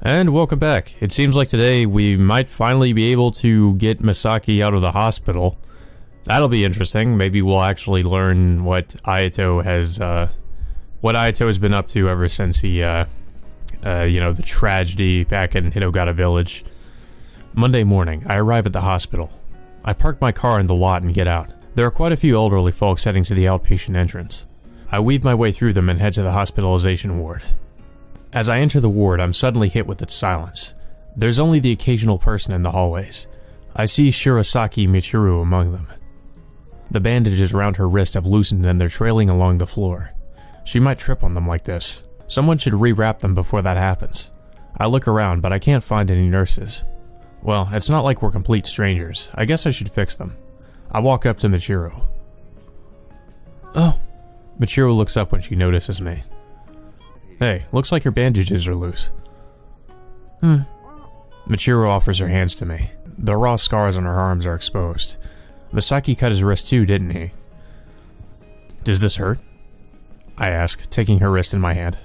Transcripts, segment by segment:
And welcome back. It seems like today we might finally be able to get Misaki out of the hospital. That'll be interesting. Maybe we'll actually learn what Ayato has been up to ever since he, the tragedy back in Hinogata Village. Monday morning, I arrive at the hospital. I park my car in the lot and get out. There are quite a few elderly folks heading to the outpatient entrance. I weave my way through them and head to the hospitalization ward. As I enter the ward, I'm suddenly hit with its silence. There's only the occasional person in the hallways. I see Shirosaki Michiru among them. The bandages around her wrist have loosened and they're trailing along the floor. She might trip on them like this. Someone should rewrap them before that happens. I look around, but I can't find any nurses. Well, it's not like we're complete strangers. I guess I should fix them. I walk up to Michiru. Oh. Michiru looks up when she notices me. Hey, looks like your bandages are loose. Michiru offers her hands to me. The raw scars on her arms are exposed. Misaki cut his wrist too, didn't he? Does this hurt? I ask, taking her wrist in my hand.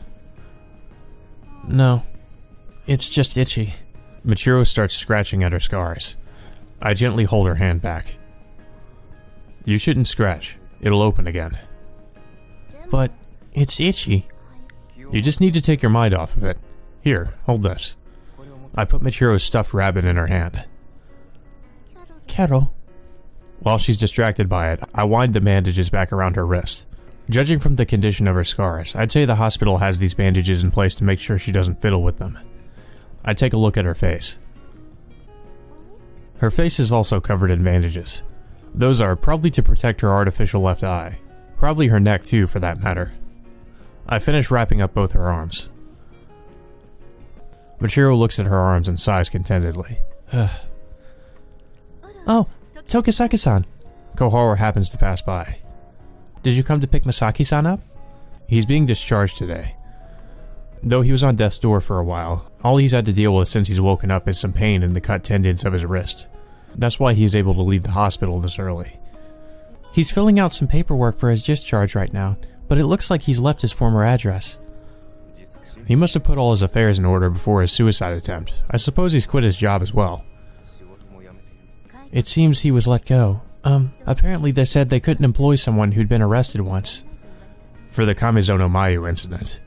No. It's just itchy. Michiru starts scratching at her scars. I gently hold her hand back. You shouldn't scratch. It'll open again. But it's itchy. You just need to take your mind off of it. Here, hold this. I put Michiru's stuffed rabbit in her hand. Carol. While she's distracted by it, I wind the bandages back around her wrist. Judging from the condition of her scars, I'd say the hospital has these bandages in place to make sure she doesn't fiddle with them. I take a look at her face. Her face is also covered in bandages. Those are probably to protect her artificial left eye. Probably her neck too, for that matter. I finish wrapping up both her arms. Michiru looks at her arms and sighs contentedly. Oh, Tokisaki-san. Koharu happens to pass by. Did you come to pick Misaki-san up? He's being discharged today. Though he was on death's door for a while, all he's had to deal with since he's woken up is some pain in the cut tendons of his wrist. That's why he's able to leave the hospital this early. He's filling out some paperwork for his discharge right now, but it looks like he's left his former address. He must have put all his affairs in order before his suicide attempt. I suppose he's quit his job as well. It seems he was let go. Apparently they said they couldn't employ someone who'd been arrested once. For the Kamizono Mayu incident.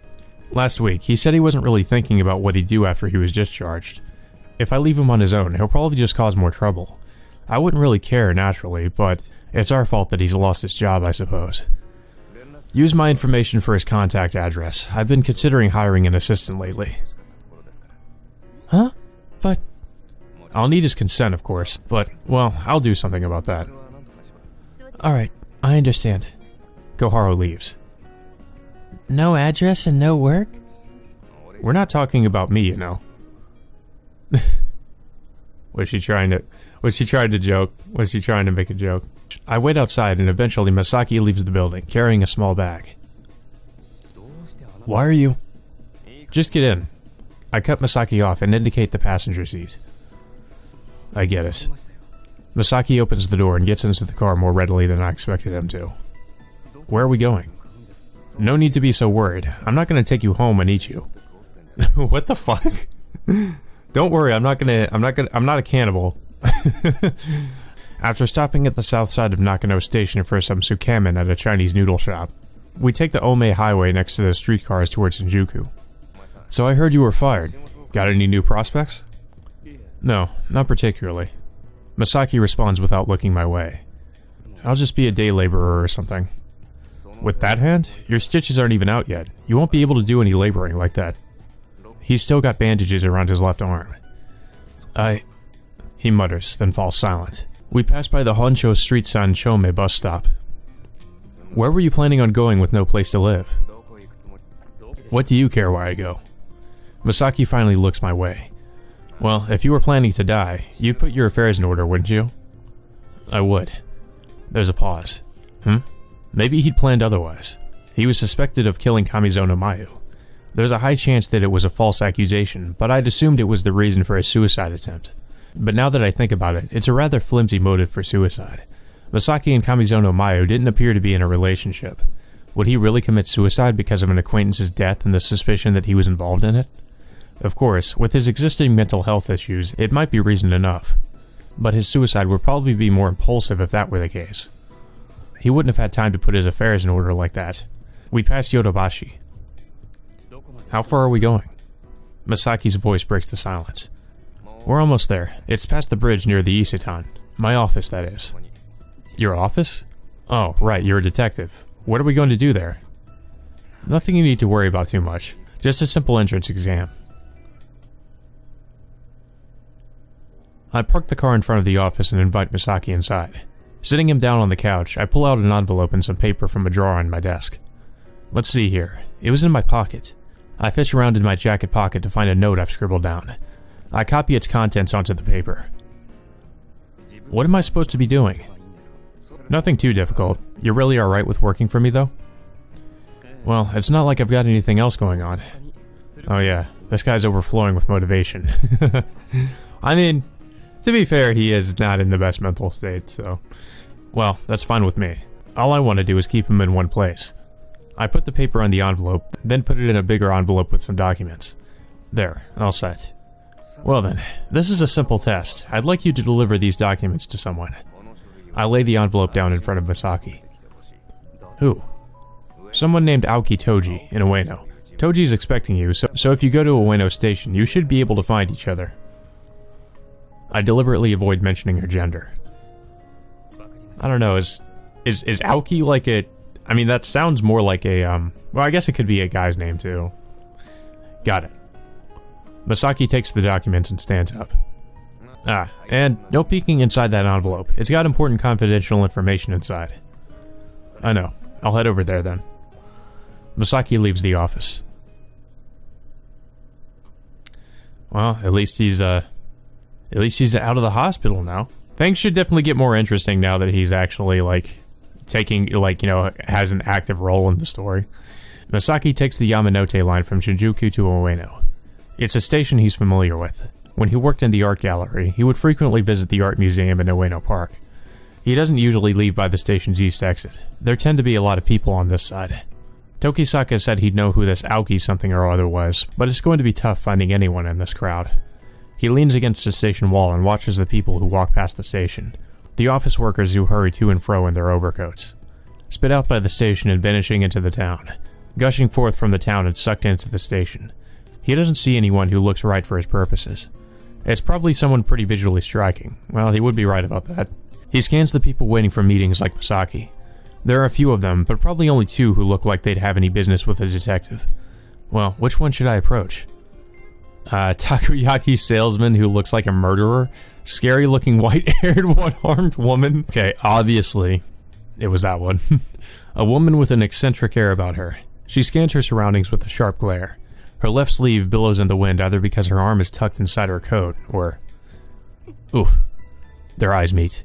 Last week, he said he wasn't really thinking about what he'd do after he was discharged. If I leave him on his own, he'll probably just cause more trouble. I wouldn't really care, naturally, but it's our fault that he's lost his job, I suppose. Use my information for his contact address. I've been considering hiring an assistant lately. Huh? But... I'll need his consent, of course, but, well, I'll do something about that. Alright, I understand. Koharu leaves. No address and no work? We're not talking about me, you know. Was she trying to joke? Was she trying to make a joke? I wait outside and eventually Misaki leaves the building, carrying a small bag. Why are you? Just get in. I cut Misaki off and indicate the passenger seat. I get it. Misaki opens the door and gets into the car more readily than I expected him to. Where are we going? No need to be so worried. I'm not going to take you home and eat you. What the fuck? Don't worry, I'm not a cannibal. After stopping at the south side of Nakano Station for some tsukemen at a Chinese noodle shop, we take the Ome Highway next to the streetcars towards Shinjuku. So I heard you were fired. Got any new prospects? No, not particularly. Misaki responds without looking my way. I'll just be a day laborer or something. With that hand, your stitches aren't even out yet. You won't be able to do any laboring like that. He's still got bandages around his left arm. He mutters, then falls silent. We pass by the Honsho Street San Chome bus stop. Where were you planning on going with no place to live? What do you care where I go? Misaki finally looks my way. Well, if you were planning to die, you'd put your affairs in order, wouldn't you? I would. There's a pause. Maybe he'd planned otherwise. He was suspected of killing Kamizono Mayu. There's a high chance that it was a false accusation, but I'd assumed it was the reason for his suicide attempt. But now that I think about it, it's a rather flimsy motive for suicide. Misaki and Kamizono Mayu didn't appear to be in a relationship. Would he really commit suicide because of an acquaintance's death and the suspicion that he was involved in it? Of course, with his existing mental health issues, it might be reason enough. But his suicide would probably be more impulsive if that were the case. He wouldn't have had time to put his affairs in order like that. We pass Yodobashi. How far are we going? Masaki's voice breaks the silence. We're almost there. It's past the bridge near the Isetan. My office, that is. Your office? Oh, right, you're a detective. What are we going to do there? Nothing you need to worry about too much. Just a simple entrance exam. I park the car in front of the office and invite Misaki inside. Sitting him down on the couch, I pull out an envelope and some paper from a drawer on my desk. Let's see here. It was in my pocket. I fish around in my jacket pocket to find a note I've scribbled down. I copy its contents onto the paper. What am I supposed to be doing? Nothing too difficult. You really are right with working for me, though? Well, it's not like I've got anything else going on. Oh yeah, this guy's overflowing with motivation. I mean, to be fair, he is not in the best mental state, so... Well, that's fine with me. All I want to do is keep him in one place. I put the paper on the envelope, then put it in a bigger envelope with some documents. There, all set. Well then, this is a simple test. I'd like you to deliver these documents to someone. I lay the envelope down in front of Misaki. Who? Someone named Aoki Toji in Ueno. Toji's expecting you, so if you go to Ueno Station, you should be able to find each other. I deliberately avoid mentioning her gender. I don't know, is Aoki like a... I mean, that sounds more like a, well, I guess it could be a guy's name, too. Got it. Misaki takes the documents and stands up. Ah, and no peeking inside that envelope. It's got important confidential information inside. I know. I'll head over there, then. Misaki leaves the office. Well, at least he's out of the hospital now. Things should definitely get more interesting now that he's actually, like, taking, like, you know, has an active role in the story. Misaki takes the Yamanote line from Shinjuku to Ueno. It's a station he's familiar with. When he worked in the art gallery, he would frequently visit the art museum in Ueno Park. He doesn't usually leave by the station's east exit. There tend to be a lot of people on this side. Tokisaka said he'd know who this Aoki something or other was, but it's going to be tough finding anyone in this crowd. He leans against the station wall and watches the people who walk past the station. The office workers who hurry to and fro in their overcoats. Spit out by the station and vanishing into the town. Gushing forth from the town and sucked into the station. He doesn't see anyone who looks right for his purposes. It's probably someone pretty visually striking. Well, he would be right about that. He scans the people waiting for meetings like Misaki. There are a few of them, but probably only two who look like they'd have any business with a detective. Well, which one should I approach? Takoyaki salesman who looks like a murderer? Scary-looking white-haired, one-armed woman? Okay, obviously, it was that one. A woman with an eccentric air about her. She scans her surroundings with a sharp glare. Her left sleeve billows in the wind either because her arm is tucked inside her coat, or... Oof. Their eyes meet.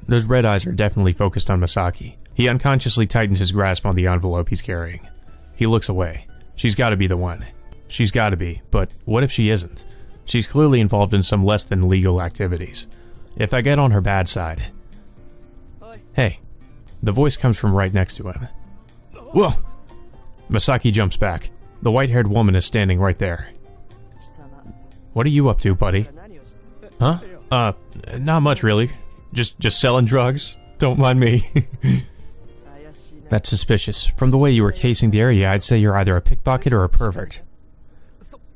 Those red eyes are definitely focused on Misaki. He unconsciously tightens his grasp on the envelope he's carrying. He looks away. She's gotta be the one. She's gotta be, but what if she isn't? She's clearly involved in some less than legal activities. If I get on her bad side... Hey. The voice comes from right next to him. Whoa! Misaki jumps back. The white-haired woman is standing right there. What are you up to, buddy? Huh? Not much really. Just selling drugs. Don't mind me. That's suspicious. From the way you were casing the area, I'd say you're either a pickpocket or a pervert.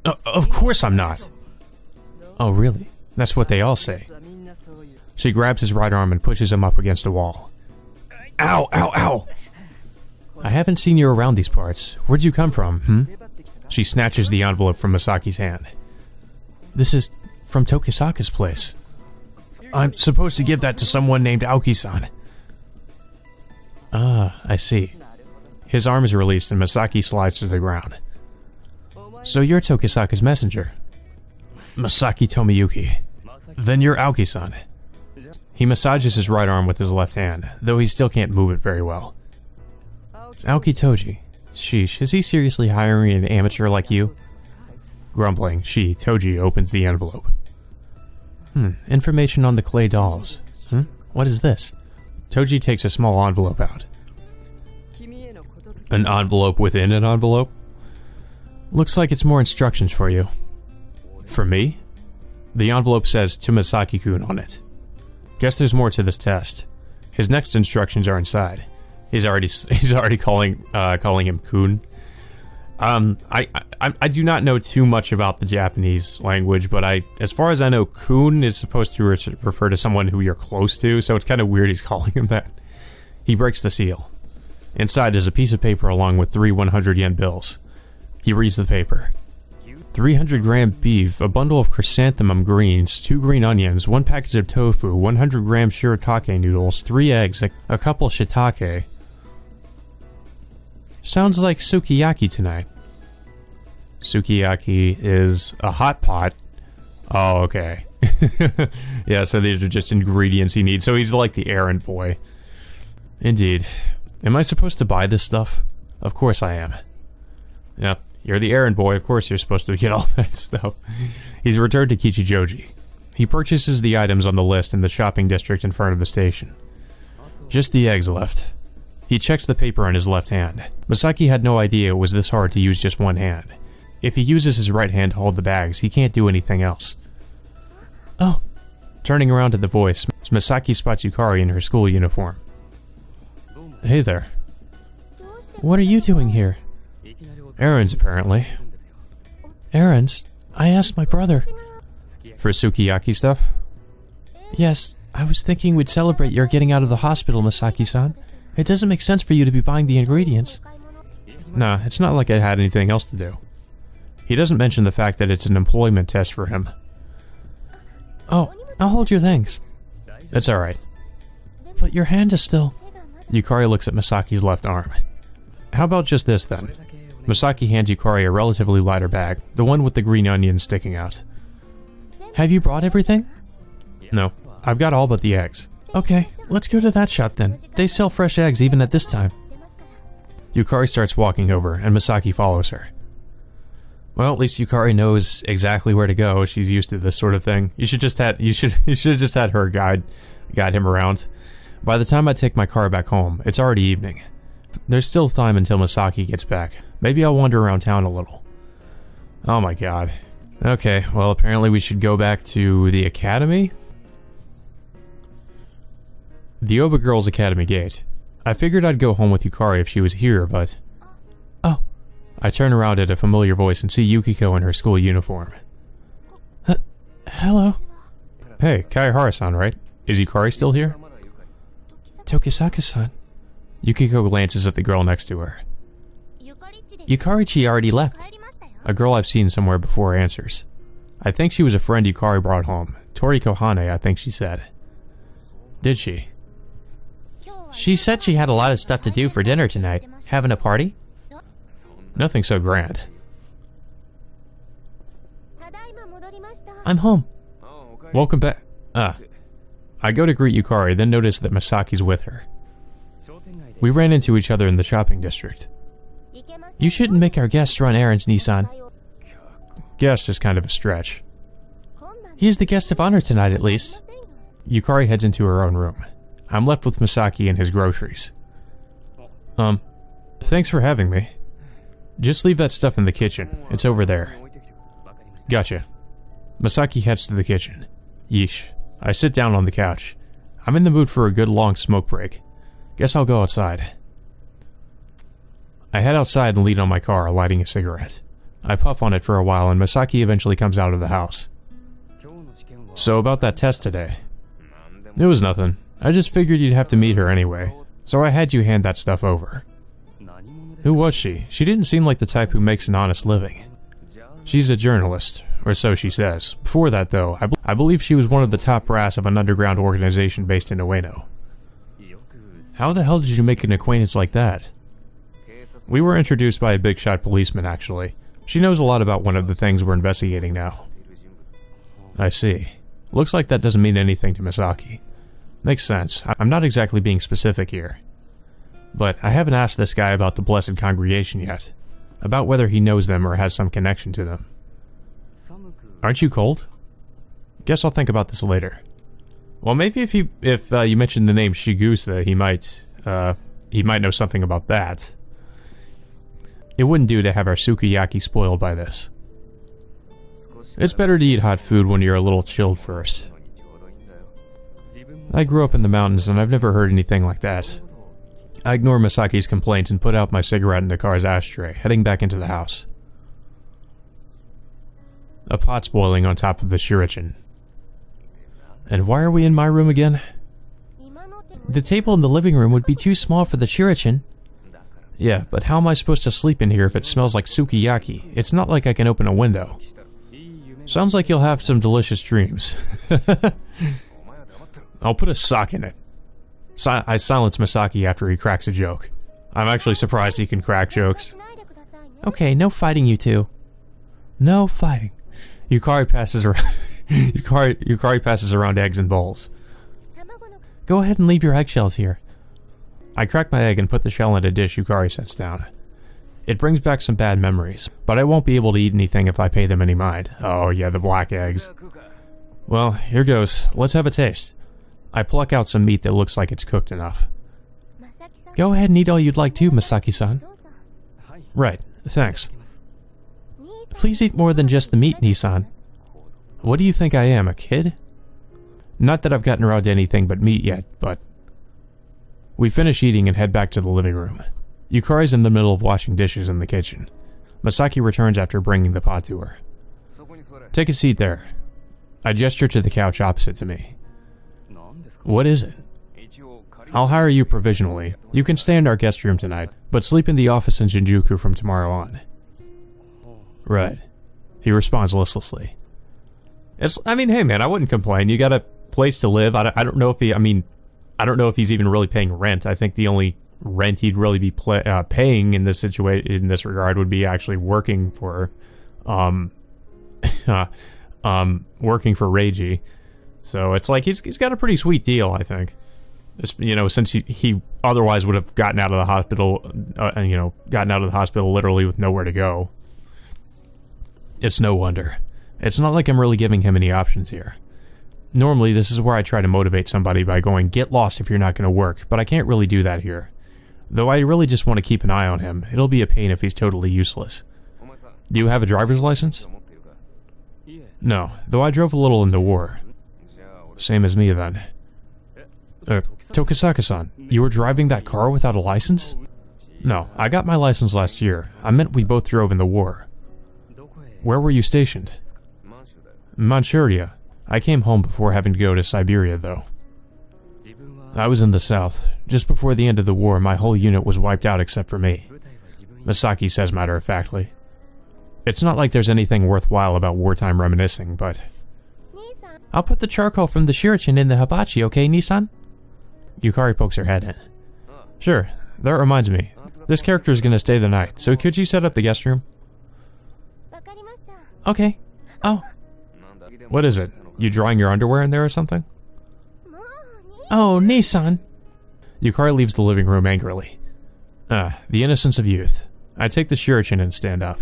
Of course I'm not. Oh, really? That's what they all say. She grabs his right arm and pushes him up against a wall. Ow, ow, ow! I haven't seen you around these parts. Where'd you come from, She snatches the envelope from Masaki's hand. This is from Tokisaka's place. I'm supposed to give that to someone named Aoki-san. Ah, I see. His arm is released and Misaki slides to the ground. So you're Tokisaka's messenger. Masaki Tomoyuki. Then you're Aoki-san. He massages his right arm with his left hand, though he still can't move it very well. Aoki Toji. Sheesh, is he seriously hiring an amateur like you? Grumbling, Toji, opens the envelope. Information on the clay dolls. What is this? Toji takes a small envelope out. An envelope within an envelope? Looks like it's more instructions for you. For me? The envelope says to Misaki-kun on it. Guess there's more to this test. His next instructions are inside. He's already calling him kun. I do not know too much about the Japanese language, but as far as I know, kun is supposed to refer to someone who you're close to, so it's kind of weird he's calling him that. He breaks the seal. Inside is a piece of paper along with 3 100-yen bills. He reads the paper. 300-gram beef, a bundle of chrysanthemum greens, 2 green onions, 1 package of tofu, 100-gram shiratake noodles, 3 eggs, a couple shiitake. Sounds like sukiyaki tonight. Sukiyaki is a hot pot. Oh, okay. Yeah, so these are just ingredients he needs. So he's like the errand boy. Indeed. Am I supposed to buy this stuff? Of course I am. Yep. You're the errand boy, of course you're supposed to get all that stuff. He's returned to Kichijoji. He purchases the items on the list in the shopping district in front of the station. Just the eggs left. He checks the paper in his left hand. Misaki had no idea it was this hard to use just one hand. If he uses his right hand to hold the bags, he can't do anything else. Oh. Turning around to the voice, Misaki spots Yukari in her school uniform. Hey there. What are you doing here? Errands, apparently. Errands? I asked my brother. For sukiyaki stuff? Yes, I was thinking we'd celebrate your getting out of the hospital, Misaki-san. It doesn't make sense for you to be buying the ingredients. Nah, it's not like I had anything else to do. He doesn't mention the fact that it's an employment test for him. Oh, I'll hold your things. That's alright. But your hand is still... Yukari looks at Misaki's left arm. How about just this then? Misaki hands Yukari a relatively lighter bag, the one with the green onions sticking out. Have you brought everything? No, I've got all but the eggs. Okay, let's go to that shop then. They sell fresh eggs even at this time. Yukari starts walking over, and Misaki follows her. Well, at least Yukari knows exactly where to go. She's used to this sort of thing. You should have just had her guide him around. By the time I take my car back home, it's already evening. There's still time until Misaki gets back. Maybe I'll wander around town a little. Oh my god. Okay, well apparently we should go back to the academy? The Oba Girls Academy gate. I figured I'd go home with Yukari if she was here, but... Oh. I turn around at a familiar voice and see Yukiko in her school uniform. Hello? Hey, Kaihara-san, right? Is Yukari still here? Tokisaka-san. Yukiko glances at the girl next to her. Yukari-chi already left. A girl I've seen somewhere before answers. I think she was a friend Yukari brought home. Toriko Hane, I think she said. Did she? She said she had a lot of stuff to do for dinner tonight. Having a party? Nothing so grand. I'm home. Welcome back. I go to greet Yukari, then notice that Misaki's with her. We ran into each other in the shopping district. You shouldn't make our guests run errands, Nissan. Guest is kind of a stretch. He is the guest of honor tonight, at least. Yukari heads into her own room. I'm left with Misaki and his groceries. Thanks for having me. Just leave that stuff in the kitchen. It's over there. Gotcha. Misaki heads to the kitchen. Yeesh. I sit down on the couch. I'm in the mood for a good long smoke break. Guess I'll go outside. I head outside and lean on my car, lighting a cigarette. I puff on it for a while and Misaki eventually comes out of the house. So about that test today. It was nothing. I just figured you'd have to meet her anyway, so I had you hand that stuff over. Who was she? She didn't seem like the type who makes an honest living. She's a journalist, or so she says. Before that though, I believe she was one of the top brass of an underground organization based in Ueno. How the hell did you make an acquaintance like that? We were introduced by a big shot policeman, actually. She knows a lot about one of the things we're investigating now. I see. Looks like that doesn't mean anything to Misaki. Makes sense. I'm not exactly being specific here. But I haven't asked this guy about the Blessed Congregation yet. About whether he knows them or has some connection to them. Aren't you cold? Guess I'll think about this later. Well, maybe if you mention the name Shigusa, he might know something about that. It wouldn't do to have our sukiyaki spoiled by this. It's better to eat hot food when you're a little chilled first. I grew up in the mountains and I've never heard anything like that. I ignore Masaki's complaints and put out my cigarette in the car's ashtray, heading back into the house. A pot's boiling on top of the shuriken. And why are we in my room again? The table in the living room would be too small for the shuriken. Yeah, but how am I supposed to sleep in here if it smells like sukiyaki? It's not like I can open a window. Sounds like you'll have some delicious dreams. I'll put a sock in it. I silence Masaki after he cracks a joke. I'm actually surprised he can crack jokes. Okay, no fighting, you two. No fighting. Yukari passes around Yukari passes around eggs and bowls. Go ahead and leave your eggshells here. I crack my egg and put the shell in a dish Yukari sets down. It brings back some bad memories, but I won't be able to eat anything if I pay them any mind. Oh yeah, the black eggs. Well, here goes. Let's have a taste. I pluck out some meat that looks like it's cooked enough. Go ahead and eat all you'd like to, Masaki-san. Right, thanks. Please eat more than just the meat, Nissan. What do you think I am, a kid? Not that I've gotten around to anything but meat yet, but... We finish eating and head back to the living room. Yukari's in the middle of washing dishes in the kitchen. Masaki returns after bringing the pot to her. Take a seat there. I gesture to the couch opposite to me. What is it? I'll hire you provisionally. You can stay in our guest room tonight, but sleep in the office in Shinjuku from tomorrow on. Right. He responds listlessly. I mean, hey man, I wouldn't complain. You got a place to live. I don't know if I don't know if he's even really paying rent. I think the only rent he'd really be paying in this in this regard would be actually working for, working for Reiji. So it's like he's got a pretty sweet deal, I think. You know, since he otherwise would have gotten out of the hospital, gotten out of the hospital literally with nowhere to go. It's no wonder. It's not like I'm really giving him any options here. Normally, this is where I try to motivate somebody by going, get lost if you're not going to work, but I can't really do that here. Though I really just want to keep an eye on him. It'll be a pain if he's totally useless. Do you have a driver's license? No, though I drove a little in the war. Same as me then. Tokisaka-san, you were driving that car without a license? No, I got my license last year. I meant we both drove in the war. Where were you stationed? Manchuria. I came home before having to go to Siberia, though. I was in the south. Just before the end of the war, my whole unit was wiped out except for me. Masaki says matter-of-factly. It's not like there's anything worthwhile about wartime reminiscing, but... I'll put the charcoal from the shuriken in the hibachi, okay, Nissan? Yukari pokes her head in. Sure, that reminds me. This character is gonna stay the night, so could you set up the guest room? Okay. Oh. What is it? You drying your underwear in there or something? Oh, Nissan. Yukari leaves the living room angrily. The innocence of youth. I take the shuriken and stand up.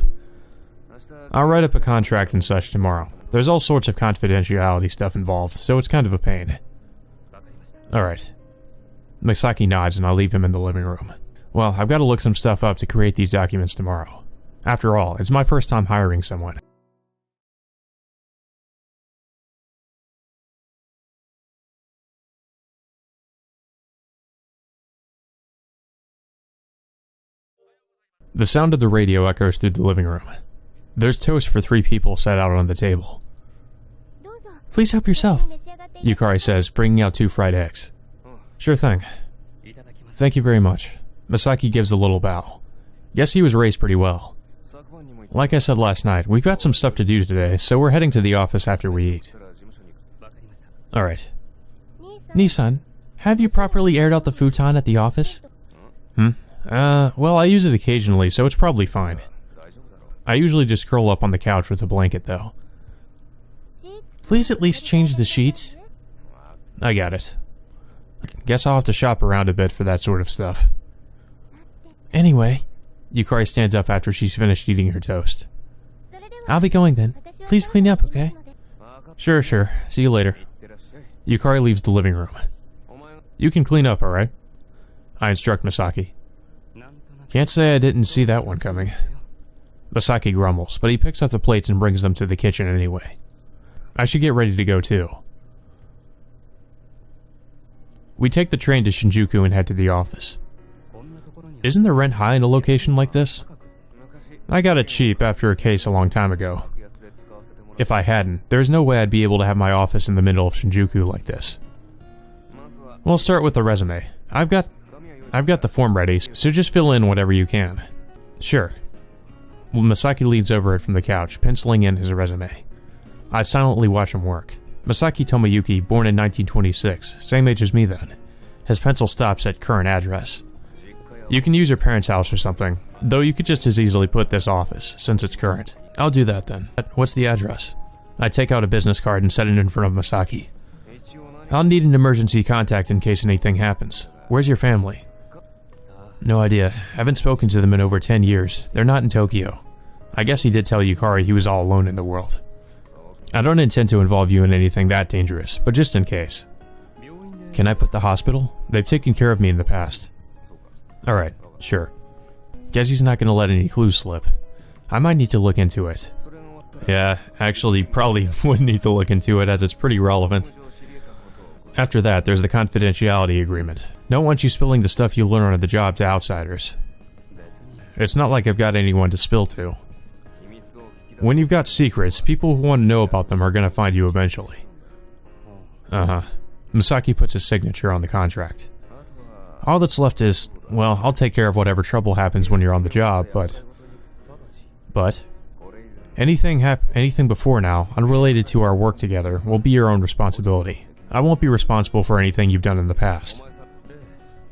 I'll write up a contract and such tomorrow. There's all sorts of confidentiality stuff involved, so it's kind of a pain. Alright. Masaki nods and I'll leave him in the living room. Well, I've got to look some stuff up to create these documents tomorrow. After all, it's my first time hiring someone. The sound of the radio echoes through the living room. There's toast for 3 people set out on the table. Please help yourself, Yukari says, bringing out 2 fried eggs. Sure thing. Thank you very much. Masaki gives a little bow. Guess he was raised pretty well. Like I said last night, we've got some stuff to do today, so we're heading to the office after we eat. Alright. Nissan, have you properly aired out the futon at the office? Well, I use it occasionally, so it's probably fine. I usually just curl up on the couch with a blanket, though. Please at least change the sheets. I got it. Guess I'll have to shop around a bit for that sort of stuff. Anyway, Yukari stands up after she's finished eating her toast. I'll be going then. Please clean up, okay? Sure. See you later. Yukari leaves the living room. You can clean up, alright? I instruct Masaki. Can't say I didn't see that one coming. Masaki grumbles, but he picks up the plates and brings them to the kitchen anyway. I should get ready to go too. We take the train to Shinjuku and head to the office. Isn't the rent high in a location like this? I got it cheap after a case a long time ago. If I hadn't, there's no way I'd be able to have my office in the middle of Shinjuku like this. We'll start with the resume. I've got the form ready, so just fill in whatever you can. Sure. Well, Masaki leans over it from the couch, penciling in his resume. I silently watch him work. Masaki Tomoyuki, born in 1926, same age as me then. His pencil stops at current address. You can use your parents' house or something, though you could just as easily put this office, since it's current. I'll do that then. What's the address? I take out a business card and set it in front of Masaki. I'll need an emergency contact in case anything happens. Where's your family? No idea. Haven't spoken to them in over 10 years. They're not in Tokyo. I guess he did tell Yukari he was all alone in the world. I don't intend to involve you in anything that dangerous, but just in case. Can I put the hospital? They've taken care of me in the past. Alright, sure. Guess he's not gonna let any clues slip. I might need to look into it. Yeah, actually probably would need to look into it as it's pretty relevant. After that, there's the confidentiality agreement. Don't want you spilling the stuff you learn on the job to outsiders. It's not like I've got anyone to spill to. When you've got secrets, people who want to know about them are gonna find you eventually. Uh-huh. Masaki puts his signature on the contract. All that's left is, well, I'll take care of whatever trouble happens when you're on the job, but... Anything before now, unrelated to our work together, will be your own responsibility. I won't be responsible for anything you've done in the past.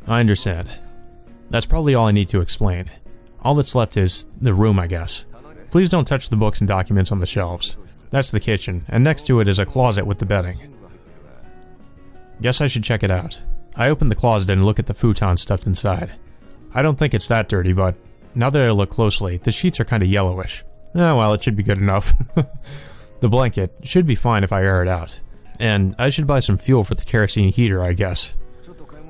I understand. That's probably all I need to explain. All that's left is the room, I guess. Please don't touch the books and documents on the shelves. That's the kitchen, and next to it is a closet with the bedding. Guess I should check it out. I open the closet and look at the futon stuffed inside. I don't think it's that dirty, but now that I look closely, the sheets are kind of yellowish. Oh well, it should be good enough. The blanket should be fine if I air it out. And I should buy some fuel for the kerosene heater, I guess.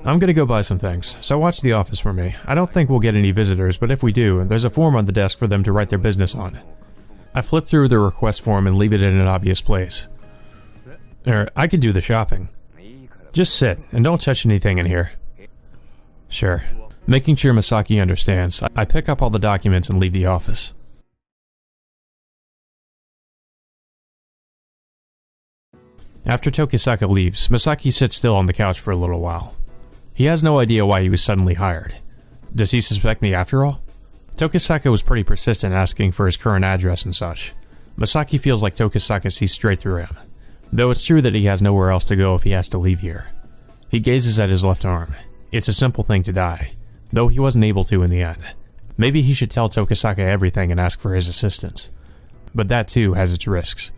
I'm gonna go buy some things, so watch the office for me. I don't think we'll get any visitors, but if we do, there's a form on the desk for them to write their business on. I flip through the request form and leave it in an obvious place. I can do the shopping. Just sit, and don't touch anything in here. Sure. Making sure Masaki understands, I pick up all the documents and leave the office. After Tokisaka leaves, Masaki sits still on the couch for a little while. He has no idea why he was suddenly hired. Does he suspect me after all? Tokisaka was pretty persistent asking for his current address and such. Masaki feels like Tokisaka sees straight through him, though it's true that he has nowhere else to go if he has to leave here. He gazes at his left arm. It's a simple thing to die, though he wasn't able to in the end. Maybe he should tell Tokisaka everything and ask for his assistance. But that too has its risks.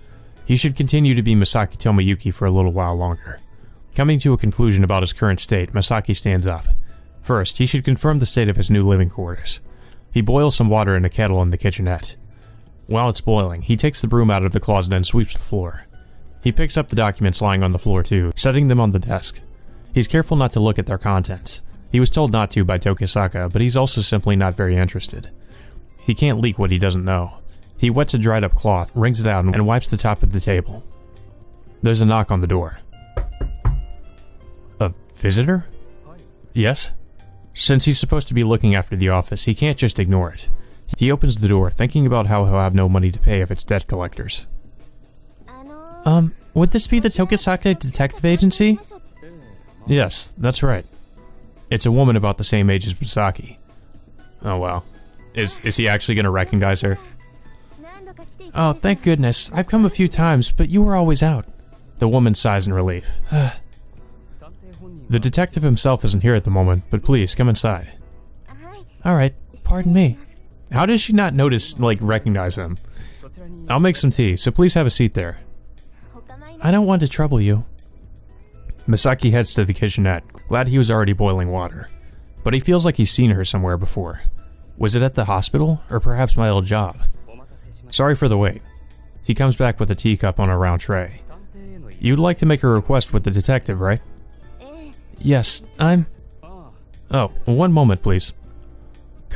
He should continue to be Masaki Tomoyuki for a little while longer. Coming to a conclusion about his current state, Masaki stands up. First, he should confirm the state of his new living quarters. He boils some water in a kettle in the kitchenette. While it's boiling, he takes the broom out of the closet and sweeps the floor. He picks up the documents lying on the floor too, setting them on the desk. He's careful not to look at their contents. He was told not to by Tokisaka, but he's also simply not very interested. He can't leak what he doesn't know. He wets a dried up cloth, wrings it out, and wipes the top of the table. There's a knock on the door. A visitor? Yes? Since he's supposed to be looking after the office, he can't just ignore it. He opens the door, thinking about how he'll have no money to pay if it's debt collectors. Would this be the Tokisaka Detective Agency? Yes, that's right. It's a woman about the same age as Misaki. Oh wow. Is he actually gonna recognize her? Oh, thank goodness. I've come a few times, but you were always out. The woman sighs in relief. The detective himself isn't here at the moment, but please, come inside. Alright, pardon me. How does she not recognize him? I'll make some tea, so please have a seat there. I don't want to trouble you. Misaki heads to the kitchenette, glad he was already boiling water. But he feels like he's seen her somewhere before. Was it at the hospital, or perhaps my old job? Sorry for the wait. He comes back with a teacup on a round tray. You'd like to make a request with the detective, right? Yes, Oh, one moment, please.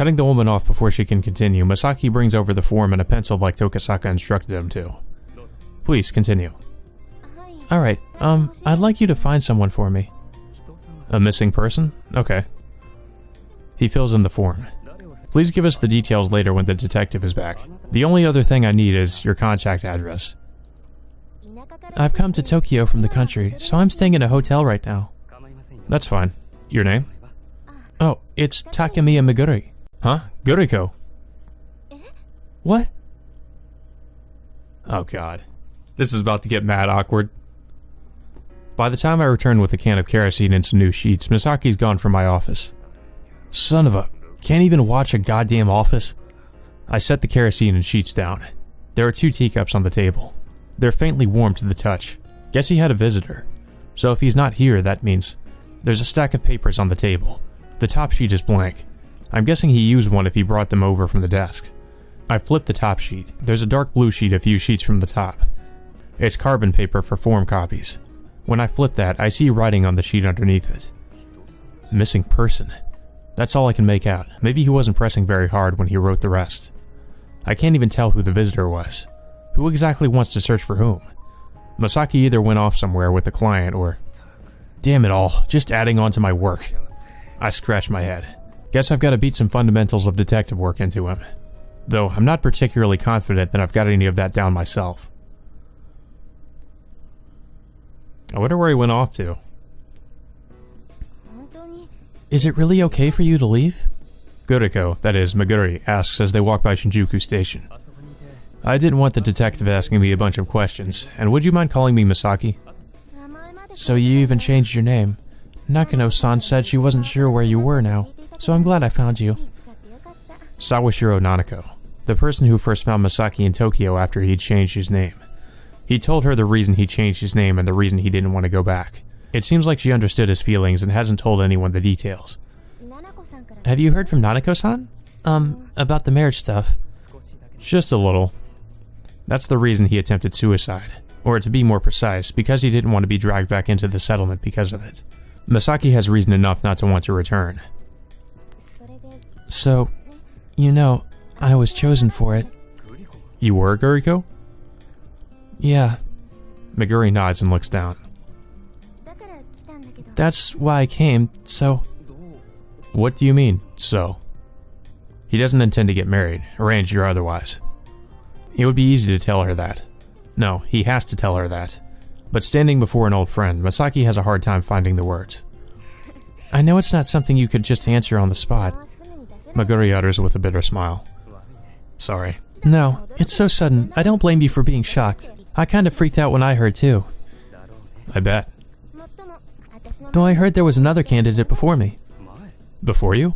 Cutting the woman off before she can continue, Masaki brings over the form and a pencil like Tokisaka instructed him to. Please, continue. Alright, I'd like you to find someone for me. A missing person? Okay. He fills in the form. Please give us the details later when the detective is back. The only other thing I need is your contact address. I've come to Tokyo from the country, so I'm staying in a hotel right now. That's fine. Your name? Oh, it's Takemiya Meguri. Huh? Guriko. What? Oh god. This is about to get mad awkward. By the time I return with a can of kerosene and some new sheets, Misaki's gone from my office. Son of a... Can't even watch a goddamn office? I set the kerosene and sheets down. There are 2 teacups on the table. They're faintly warm to the touch. Guess he had a visitor. So if he's not here, that means... There's a stack of papers on the table. The top sheet is blank. I'm guessing he used one if he brought them over from the desk. I flip the top sheet. There's a dark blue sheet a few sheets from the top. It's carbon paper for form copies. When I flip that, I see writing on the sheet underneath it. Missing person. That's all I can make out. Maybe he wasn't pressing very hard when he wrote the rest. I can't even tell who the visitor was. Who exactly wants to search for whom? Masaki either went off somewhere with the client or... Damn it all, just adding on to my work. I scratch my head. Guess I've got to beat some fundamentals of detective work into him. Though I'm not particularly confident that I've got any of that down myself. I wonder where he went off to. Is it really okay for you to leave? Guriko, that is, Meguri, asks as they walk by Shinjuku Station. I didn't want the detective asking me a bunch of questions, and would you mind calling me Misaki? So you even changed your name. Nakano-san said she wasn't sure where you were now, so I'm glad I found you. Sawashiro Nanako, the person who first found Misaki in Tokyo after he'd changed his name. He told her the reason he changed his name and the reason he didn't want to go back. It seems like she understood his feelings and hasn't told anyone the details. Have you heard from Nanako-san? About the marriage stuff? Just a little. That's the reason he attempted suicide. Or to be more precise, because he didn't want to be dragged back into the settlement because of it. Misaki has reason enough not to want to return. So, you know, I was chosen for it. You were, Guriko? Yeah. Meguri nods and looks down. That's why I came, so... What do you mean, so? He doesn't intend to get married, arranged or otherwise. It would be easy to tell her that. No, he has to tell her that. But standing before an old friend, Masaki has a hard time finding the words. I know it's not something you could just answer on the spot. Meguri utters with a bitter smile. Sorry. No, it's so sudden. I don't blame you for being shocked. I kind of freaked out when I heard too. I bet. Though I heard there was another candidate before me. Before you?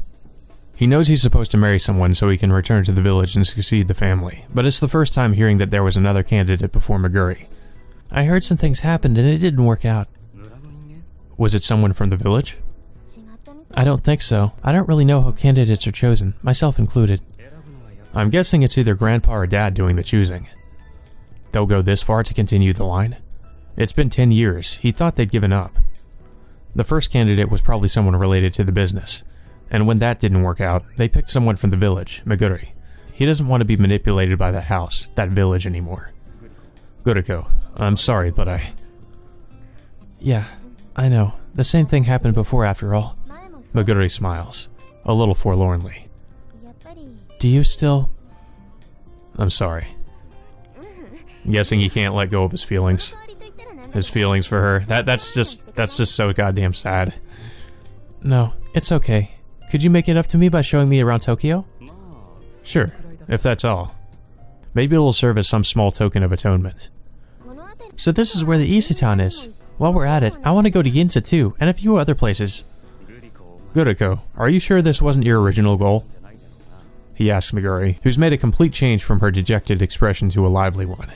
He knows he's supposed to marry someone so he can return to the village and succeed the family, but it's the first time hearing that there was another candidate before Meguri. I heard some things happened and it didn't work out. Was it someone from the village? I don't think so. I don't really know how candidates are chosen, myself included. I'm guessing it's either Grandpa or Dad doing the choosing. They'll go this far to continue the line? It's been 10 years. He thought they'd given up. The first candidate was probably someone related to the business. And when that didn't work out, they picked someone from the village, Meguri. He doesn't want to be manipulated by that house, that village anymore. Guriko, I'm sorry, but Yeah, I know. The same thing happened before after all. Meguri smiles, a little forlornly. Do you still... I'm sorry. Guessing he can't let go of his feelings. His feelings for her. That's just so goddamn sad. No, it's okay. Could you make it up to me by showing me around Tokyo? Sure, if that's all. Maybe it'll serve as some small token of atonement. So this is where the Isetan is. While we're at it, I want to go to Ginza too, and a few other places. Guriko, are you sure this wasn't your original goal? He asks Meguri, who's made a complete change from her dejected expression to a lively one.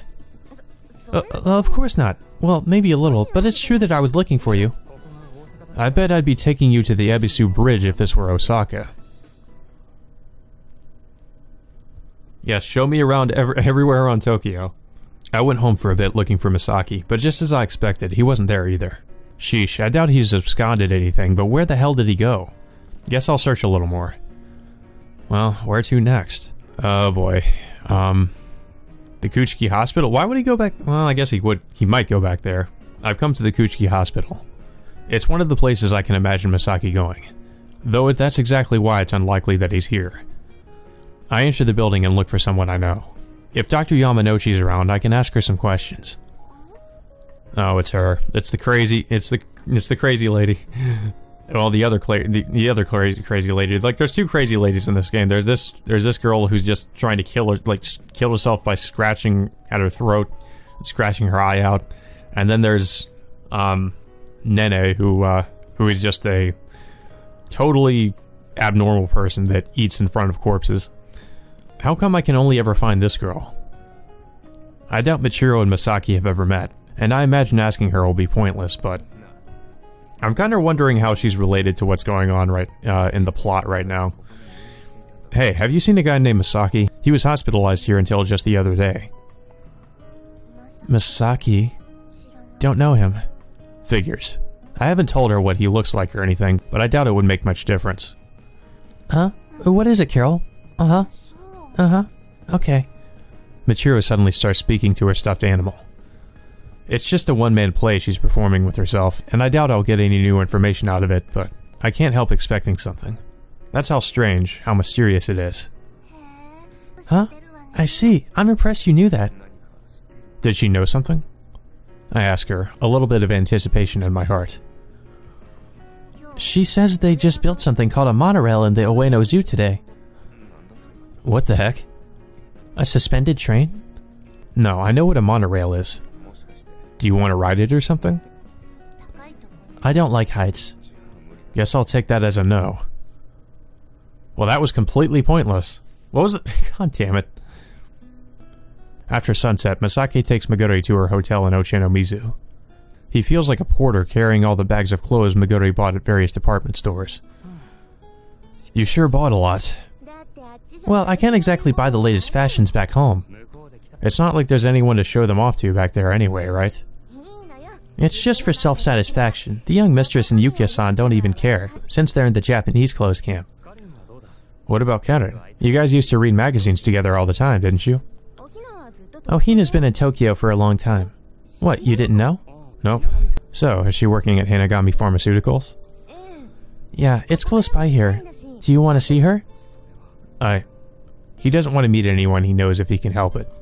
Of course not. Well, maybe a little, but it's true that I was looking for you. I bet I'd be taking you to the Ebisu Bridge if this were Osaka. Yes, show me around everywhere around Tokyo. I went home for a bit looking for Misaki, but just as I expected, he wasn't there either. Sheesh, I doubt he's absconded anything, but where the hell did he go? Guess I'll search a little more. Well, where to next? Oh boy. The Kuchiki Hospital? Why would he go back? Well, I guess he would. He might go back there. I've come to the Kuchiki Hospital. It's one of the places I can imagine Masaki going. Though that's exactly why it's unlikely that he's here. I enter the building and look for someone I know. If Dr. Yamanouchi's around, I can ask her some questions. Oh, it's her. It's the crazy lady. Well, the other crazy lady. Like, there's two crazy ladies in this game. There's this girl who's just trying to kill herself by scratching at her throat, scratching her eye out, and then there's Nene, who is just a totally abnormal person that eats in front of corpses. How come I can only ever find this girl? I doubt Michiro and Masaki have ever met, and I imagine asking her will be pointless, but I'm kind of wondering how she's related to what's going on in the plot right now. Hey, have you seen a guy named Masaki? He was hospitalized here until just the other day. Masaki? Don't know him. Figures. I haven't told her what he looks like or anything, but I doubt it would make much difference. Huh? What is it, Carol? Uh-huh. Uh-huh. Okay. Michiro suddenly starts speaking to her stuffed animal. It's just a one-man play she's performing with herself, and I doubt I'll get any new information out of it, but I can't help expecting something. That's how strange, how mysterious it is. Huh? I see. I'm impressed you knew that. Did she know something? I ask her, a little bit of anticipation in my heart. She says they just built something called a monorail in the Ueno Zoo today. What the heck? A suspended train? No, I know what a monorail is. Do you want to ride it or something? I don't like heights. Guess I'll take that as a no. Well, that was completely pointless. What was it? God damn it. After sunset, Masaki takes Megure to her hotel in Ochanomizu. He feels like a porter carrying all the bags of clothes Megure bought at various department stores. You sure bought a lot. Well, I can't exactly buy the latest fashions back home. It's not like there's anyone to show them off to back there anyway, right? It's just for self-satisfaction. The young mistress and Yukia-san don't even care, since they're in the Japanese clothes camp. What about Karen? You guys used to read magazines together all the time, didn't you? Ohina's been in Tokyo for a long time. What, you didn't know? Nope. So, is she working at Hinagami Pharmaceuticals? Yeah, it's close by here. Do you want to see her? He doesn't want to meet anyone he knows if he can help it.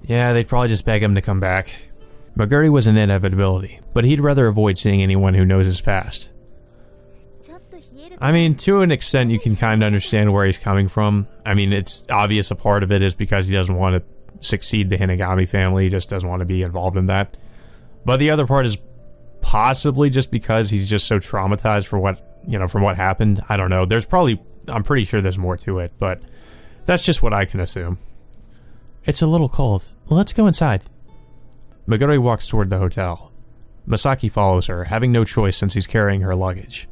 Yeah, they'd probably just beg him to come back. Megure was an inevitability, but he'd rather avoid seeing anyone who knows his past. I mean, to an extent you can kind of understand where he's coming from. I mean, it's obvious a part of it is because he doesn't want to succeed the Hinagami family, he just doesn't want to be involved in that. But the other part is possibly just because he's just so traumatized for from what happened. I don't know. I'm pretty sure there's more to it, but that's just what I can assume. It's a little cold. Let's go inside. Megure walks toward the hotel. Masaki follows her, having no choice since he's carrying her luggage.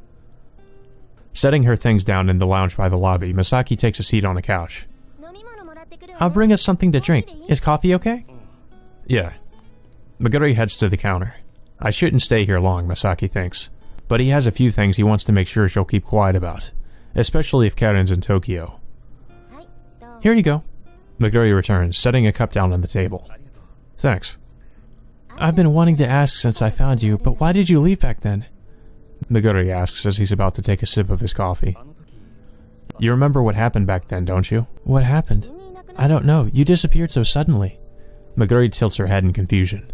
Setting her things down in the lounge by the lobby, Masaki takes a seat on a couch. I'll bring us something to drink. Is coffee okay? Yeah. Megure heads to the counter. I shouldn't stay here long, Masaki thinks, but he has a few things he wants to make sure she'll keep quiet about, especially if Karen's in Tokyo. Here you go. Megure returns, setting a cup down on the table. Thanks. I've been wanting to ask since I found you, but why did you leave back then? Megure asks as he's about to take a sip of his coffee. You remember what happened back then, don't you? What happened? I don't know. You disappeared so suddenly. Megure tilts her head in confusion.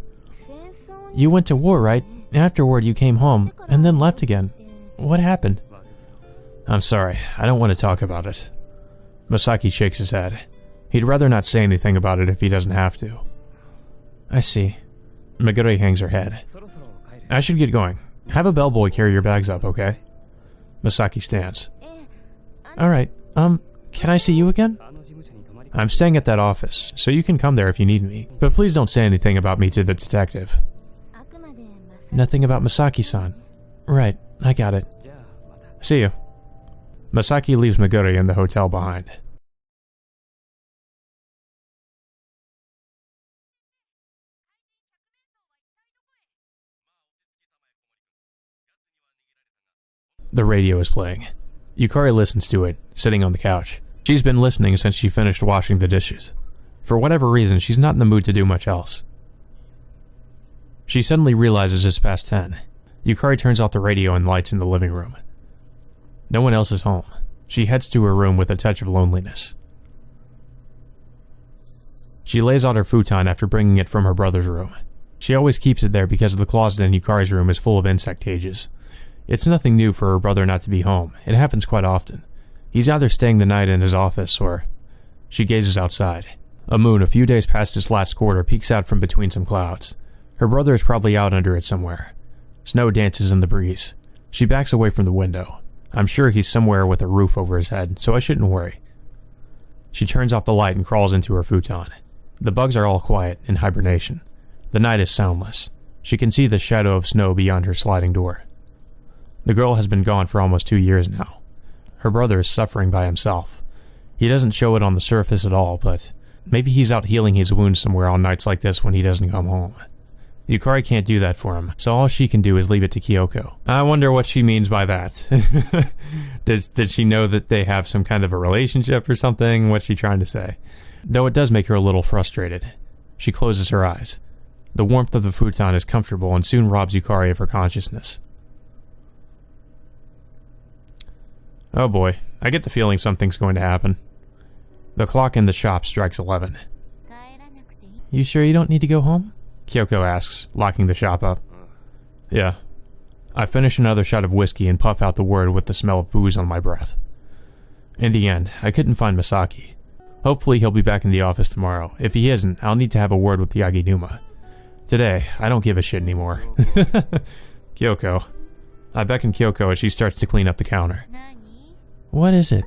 You went to war, right? Afterward you came home, and then left again. What happened? I'm sorry. I don't want to talk about it. Masaki shakes his head. He'd rather not say anything about it if he doesn't have to. I see. Megure hangs her head. I should get going. Have a bellboy carry your bags up, okay? Masaki stands. Alright, can I see you again? I'm staying at that office, so you can come there if you need me. But please don't say anything about me to the detective. Nothing about Masaki-san. Right, I got it. See you. Masaki leaves Megure in the hotel behind. The radio is playing. Yukari listens to it, sitting on the couch. She's been listening since she finished washing the dishes. For whatever reason, she's not in the mood to do much else. She suddenly realizes it's past 10. Yukari turns off the radio and lights in the living room. No one else is home. She heads to her room with a touch of loneliness. She lays on her futon after bringing it from her brother's room. She always keeps it there because the closet in Yukari's room is full of insect cages. It's nothing new for her brother not to be home. It happens quite often. He's either staying the night in his office or... She gazes outside. A moon a few days past its last quarter peeks out from between some clouds. Her brother is probably out under it somewhere. Snow dances in the breeze. She backs away from the window. I'm sure he's somewhere with a roof over his head, so I shouldn't worry. She turns off the light and crawls into her futon. The bugs are all quiet, in hibernation. The night is soundless. She can see the shadow of snow beyond her sliding door. The girl has been gone for almost 2 years now. Her brother is suffering by himself. He doesn't show it on the surface at all, but maybe he's out healing his wounds somewhere on nights like this when he doesn't come home. Yukari can't do that for him, so all she can do is leave it to Kyoko. I wonder what she means by that. Did she know that they have some kind of a relationship or something? What's she trying to say? Though it does make her a little frustrated. She closes her eyes. The warmth of the futon is comfortable and soon robs Yukari of her consciousness. Oh boy, I get the feeling something's going to happen. The clock in the shop strikes 11. You sure you don't need to go home? Kyoko asks, locking the shop up. Yeah. I finish another shot of whiskey and puff out the word with the smell of booze on my breath. In the end, I couldn't find Masaki. Hopefully he'll be back in the office tomorrow. If he isn't, I'll need to have a word with the Yaginuma. Today, I don't give a shit anymore. Kyoko. I beckon Kyoko as she starts to clean up the counter. What is it?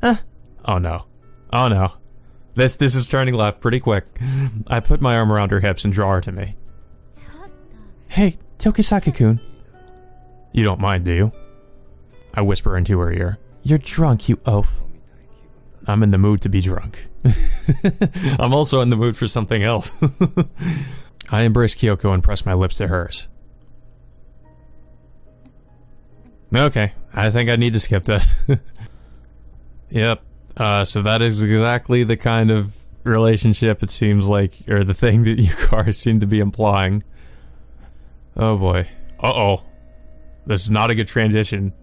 Oh no. Oh no. This is turning left pretty quick. I put my arm around her hips and draw her to me. Hey, Tokisaki-kun. You don't mind, do you? I whisper into her ear. You're drunk, you oaf. I'm in the mood to be drunk. I'm also in the mood for something else. I embrace Kyoko and press my lips to hers. Okay, I think I need to skip this. Yep. So that is exactly the kind of relationship it seems like, or the thing that Yukari seemed to be implying. Oh boy. Uh-oh. This is not a good transition.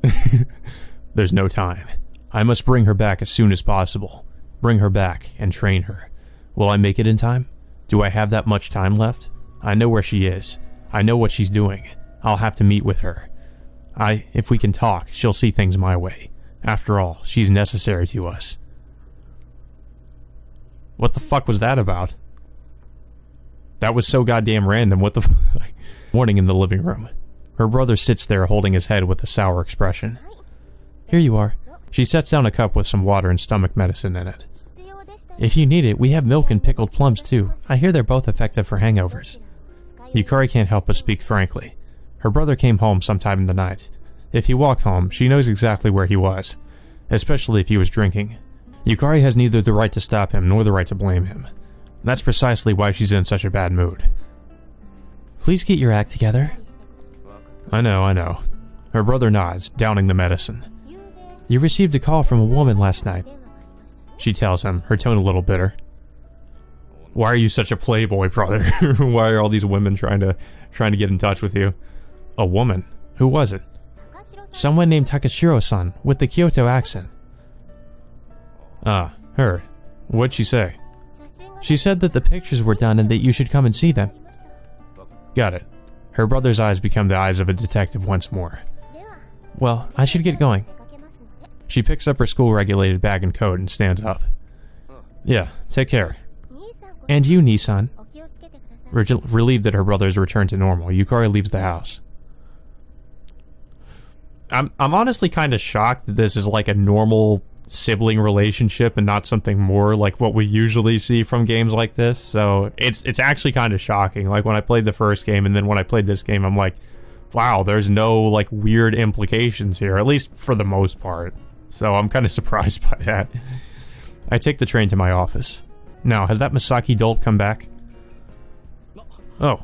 There's no time. I must bring her back as soon as possible. Bring her back and train her. Will I make it in time? Do I have that much time left? I know where she is. I know what she's doing. I'll have to meet with her. If we can talk, she'll see things my way. After all, she's necessary to us. What the fuck was that about? That was so goddamn random. What the fuck? Morning in the living room. Her brother sits there holding his head with a sour expression. Here you are. She sets down a cup with some water and stomach medicine in it. If you need it, we have milk and pickled plums too. I hear they're both effective for hangovers. Yukari can't help but speak frankly. Her brother came home sometime in the night. If he walked home, she knows exactly where he was, especially if he was drinking. Yukari has neither the right to stop him nor the right to blame him. That's precisely why she's in such a bad mood. Please get your act together. I know. Her brother nods, downing the medicine. You received a call from a woman last night. She tells him, her tone a little bitter. Why are you such a playboy, brother? Why are all these women trying to get in touch with you? A woman? Who was it? Someone named Takashiro-san, with the Kyoto accent. Ah, her. What'd she say? She said that the pictures were done and that you should come and see them. Got it. Her brother's eyes become the eyes of a detective once more. Well, I should get going. She picks up her school-regulated bag and coat and stands up. Yeah, take care. And you, Nissan. Relieved that her brother's returned to normal, Yukari leaves the house. I'm honestly kind of shocked that this is like a normal sibling relationship and not something more like what we usually see from games like this. So it's actually kind of shocking. Like when I played the first game and then when I played this game, I'm like, wow, there's no like weird implications here, at least for the most part. So I'm kind of surprised by that. I take the train to my office. Now, has that Masaki dolt come back? Oh.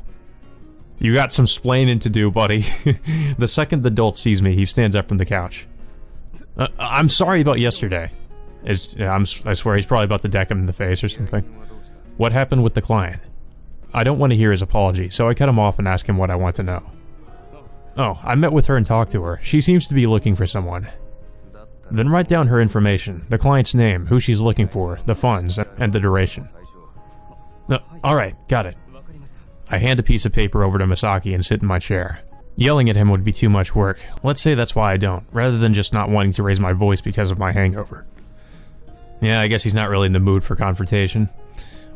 You got some splaining to do, buddy. The second the dolt sees me, he stands up from the couch. I'm sorry about yesterday. I swear he's probably about to deck him in the face or something. What happened with the client? I don't want to hear his apology, so I cut him off and ask him what I want to know. Oh, I met with her and talked to her. She seems to be looking for someone. Then write down her information, the client's name, who she's looking for, the funds, and the duration. No, alright, got it. I hand a piece of paper over to Misaki and sit in my chair. Yelling at him would be too much work. Let's say that's why I don't, rather than just not wanting to raise my voice because of my hangover. Yeah, I guess he's not really in the mood for confrontation.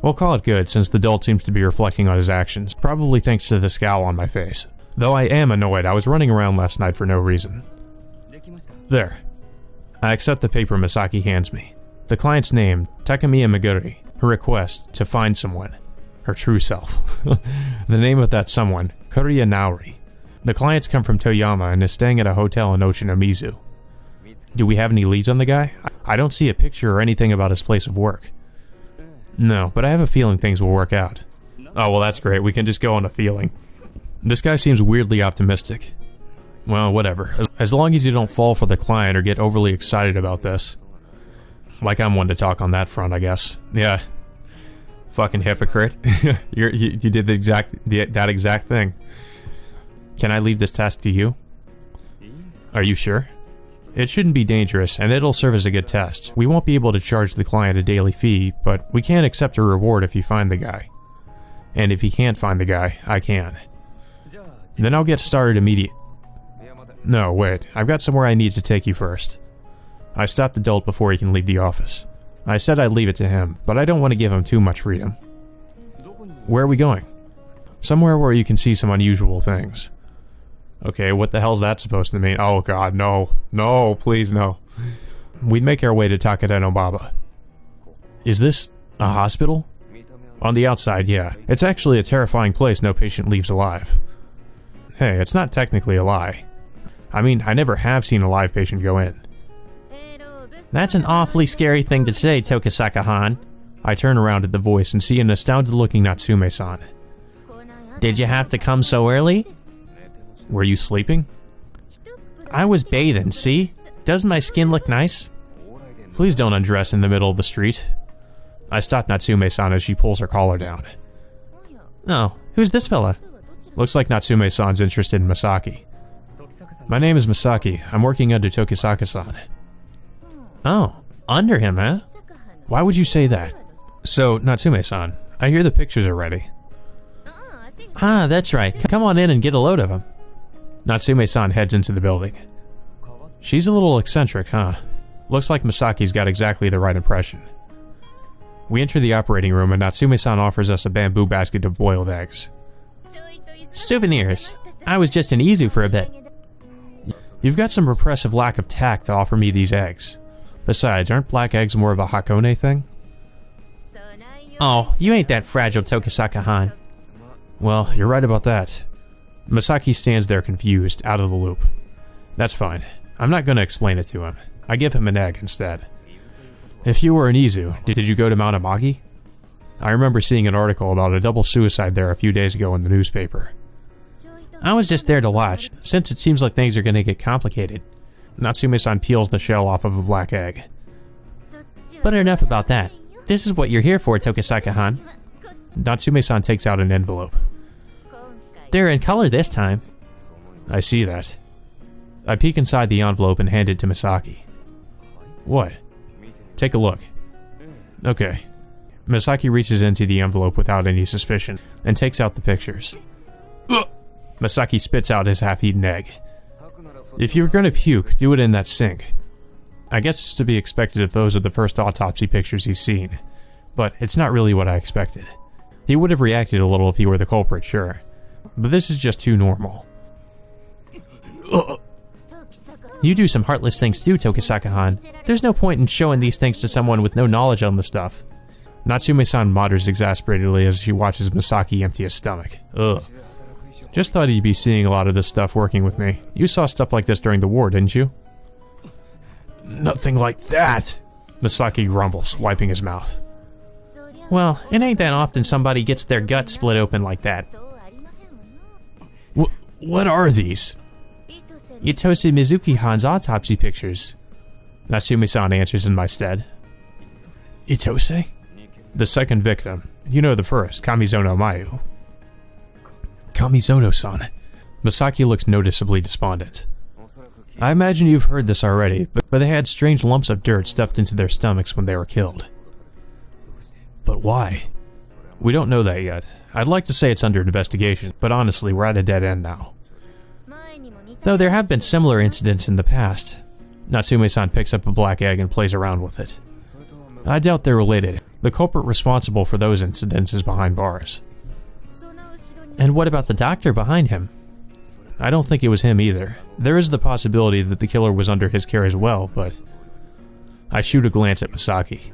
We'll call it good, since the dolt seems to be reflecting on his actions, probably thanks to the scowl on my face. Though I am annoyed, I was running around last night for no reason. There. I accept the paper Misaki hands me. The client's name, Takamiya Meguri. Her request, to find someone. Her true self. The name of that someone, Kuriya Naori. The client's come from Toyama and is staying at a hotel in Ochinomizu. Do we have any leads on the guy? I don't see a picture or anything about his place of work. No, but I have a feeling things will work out. Oh, well that's great. We can just go on a feeling. This guy seems weirdly optimistic. Well, whatever. As long as you don't fall for the client or get overly excited about this. Like I'm one to talk on that front, I guess. Yeah. Fucking hypocrite. You did that exact thing. Can I leave this task to you? Are you sure? It shouldn't be dangerous, and it'll serve as a good test. We won't be able to charge the client a daily fee, but we can accept a reward if you find the guy. And if you can't find the guy, I can. Then I'll get started immediately. No, wait. I've got somewhere I need to take you first. I stopped the dolt before he can leave the office. I said I'd leave it to him, but I don't want to give him too much freedom. Where are we going? Somewhere where you can see some unusual things. Okay, what the hell's that supposed to mean? Oh god, no. No, please no. We'd make our way to Takeda no Baba. Is this a hospital? On the outside, yeah. It's actually a terrifying place no patient leaves alive. Hey, it's not technically a lie. I mean, I never have seen a live patient go in. That's an awfully scary thing to say, Tokisaka-han. I turn around at the voice and see an astounded-looking Natsume-san. Did you have to come so early? Were you sleeping? I was bathing, see? Doesn't my skin look nice? Please don't undress in the middle of the street. I stop Natsume-san as she pulls her collar down. Oh, who's this fella? Looks like Natsume-san's interested in Misaki. My name is Misaki. I'm working under Tokisaka-san. Oh, under him, huh? Why would you say that? So, Natsume-san, I hear the pictures are ready. Ah, that's right. Come on in and get a load of them. Natsume-san heads into the building. She's a little eccentric, huh? Looks like Misaki's got exactly the right impression. We enter the operating room and Natsume-san offers us a bamboo basket of boiled eggs. Souvenirs. I was just in Izu for a bit. You've got some repressive lack of tact to offer me these eggs. Besides, aren't black eggs more of a Hakone thing? Oh, you ain't that fragile, Tokisaka-han. Well, you're right about that. Misaki stands there confused, out of the loop. That's fine. I'm not going to explain it to him. I give him an egg instead. If you were in Izu, did you go to Mount Amagi? I remember seeing an article about a double suicide there a few days ago in the newspaper. I was just there to watch, since it seems like things are going to get complicated. Natsume-san peels the shell off of a black egg. But enough about that. This is what you're here for, Tokisaka-han. Natsume-san takes out an envelope. They're in color this time. I see that. I peek inside the envelope and hand it to Misaki. What? Take a look. Okay. Misaki reaches into the envelope without any suspicion and takes out the pictures. Misaki spits out his half-eaten egg. If you were going to puke, do it in that sink. I guess it's to be expected if those are the first autopsy pictures he's seen. But it's not really what I expected. He would have reacted a little if he were the culprit, sure. But this is just too normal. You do some heartless things too, Tokisaka-han. There's no point in showing these things to someone with no knowledge on the stuff. Natsume-san mutters exasperatedly as she watches Misaki empty his stomach. Ugh. Just thought he'd be seeing a lot of this stuff working with me. You saw stuff like this during the war, didn't you? Nothing like that, Misaki grumbles, wiping his mouth. Well, it ain't that often somebody gets their gut split open like that. What are these? Itose Mizuki-han's autopsy pictures. Natsume-san answers in my stead. Itose? The second victim. You know the first, Kamizono Mayu. Kamizono-san. Masaki looks noticeably despondent. I imagine you've heard this already, but they had strange lumps of dirt stuffed into their stomachs when they were killed. But why? We don't know that yet. I'd like to say it's under investigation, but honestly, we're at a dead end now. Though there have been similar incidents in the past. Natsume-san picks up a black egg and plays around with it. I doubt they're related. The culprit responsible for those incidents is behind bars. And what about the doctor behind him? I don't think it was him either. There is the possibility that the killer was under his care as well, but... I shoot a glance at Masaki.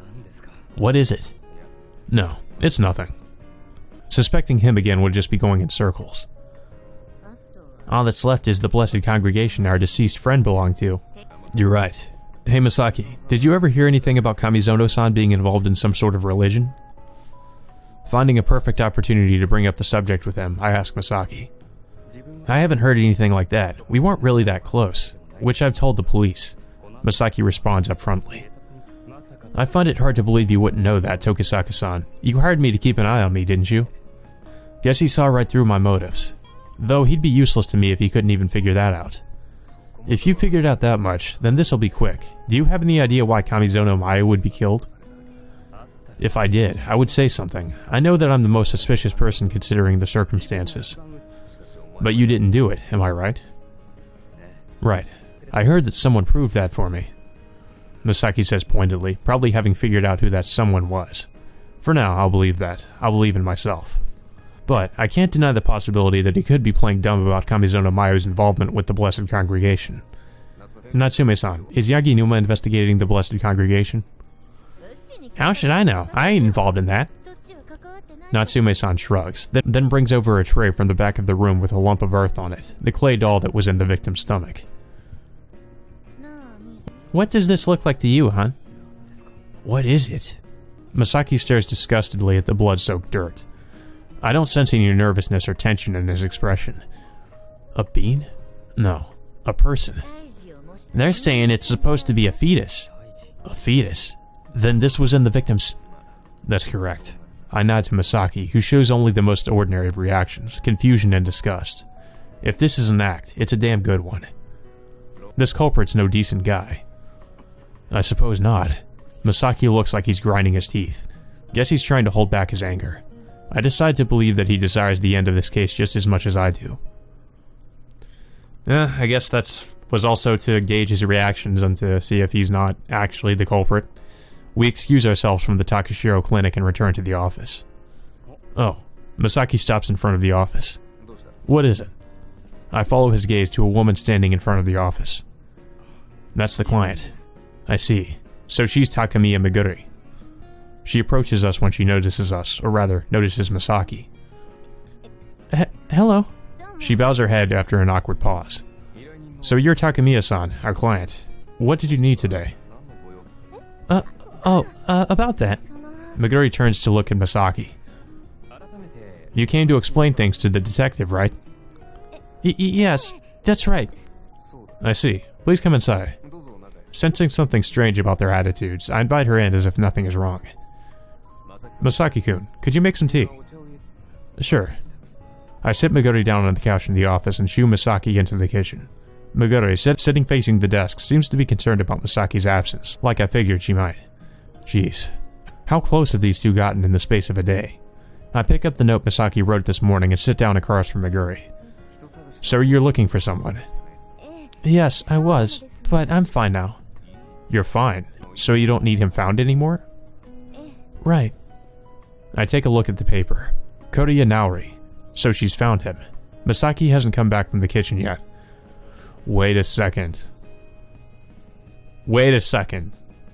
What is it? No, it's nothing. Suspecting him again would just be going in circles. All that's left is the Blessed Congregation our deceased friend belonged to. You're right. Hey Masaki, did you ever hear anything about Kamizono-san being involved in some sort of religion? Finding a perfect opportunity to bring up the subject with him, I asked Masaki. I haven't heard anything like that. We weren't really that close, which I've told the police. Masaki responds upfrontly. I find it hard to believe you wouldn't know that, Tokisaka-san. You hired me to keep an eye on me, didn't you? Guess he saw right through my motives. Though he'd be useless to me if he couldn't even figure that out. If you figured out that much, then this'll be quick. Do you have any idea why Kamizono Maya would be killed? If I did, I would say something. I know that I'm the most suspicious person considering the circumstances. But you didn't do it, am I right? Right. I heard that someone proved that for me. Masaki says pointedly, probably having figured out who that someone was. For now, I'll believe that. I'll believe in myself. But I can't deny the possibility that he could be playing dumb about Kamizono Mayu's involvement with the Blessed Congregation. Natsume-san, is Yaginuma investigating the Blessed Congregation? How should I know? I ain't involved in that. Natsume-san shrugs, then brings over a tray from the back of the room with a lump of earth on it, the clay doll that was in the victim's stomach. What does this look like to you, hon? What is it? Masaki stares disgustedly at the blood-soaked dirt. I don't sense any nervousness or tension in his expression. A bean? No, a person. They're saying it's supposed to be a fetus. A fetus? Then this was in the victim's... That's correct. I nod to Masaki, who shows only the most ordinary of reactions, confusion and disgust. If this is an act, it's a damn good one. This culprit's no decent guy. I suppose not. Masaki looks like he's grinding his teeth. Guess he's trying to hold back his anger. I decide to believe that he desires the end of this case just as much as I do. I guess was also to gauge his reactions and to see if he's not actually the culprit. We excuse ourselves from the Takashiro clinic and return to the office. Oh, Masaki stops in front of the office. What is it? I follow his gaze to a woman standing in front of the office. That's the client. I see. So she's Takamiya Meguri. She approaches us when she notices us, or rather, notices Masaki. Hello? She bows her head after an awkward pause. So you're Takamiya-san, our client. What did you need today? About that. Meguri turns to look at Masaki. You came to explain things to the detective, right? Yes, that's right. I see. Please come inside. Sensing something strange about their attitudes, I invite her in as if nothing is wrong. Masaki-kun, could you make some tea? Sure. I sit Meguri down on the couch in the office and shoo Masaki into the kitchen. Meguri, sitting facing the desk, seems to be concerned about Masaki's absence, like I figured she might. Jeez. How close have these two gotten in the space of a day? I pick up the note Masaki wrote this morning and sit down across from Meguri. So you're looking for someone? Yes, I was, but I'm fine now. You're fine? So you don't need him found anymore? Right. I take a look at the paper. Koriya Naori. So she's found him. Masaki hasn't come back from the kitchen yet. Wait a second.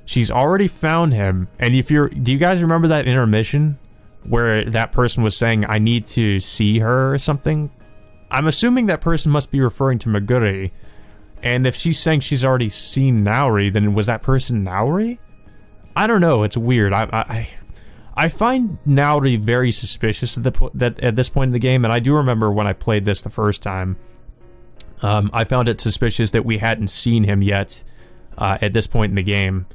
She's already found him, and do you guys remember that intermission where that person was saying, I need to see her or something? I'm assuming that person must be referring to Meguri, and if she's saying she's already seen Naori, then was that person Naori? I don't know, it's weird. I find Naori very suspicious at this point in the game, and I do remember when I played this the first time, I found it suspicious that we hadn't seen him yet at this point in the game.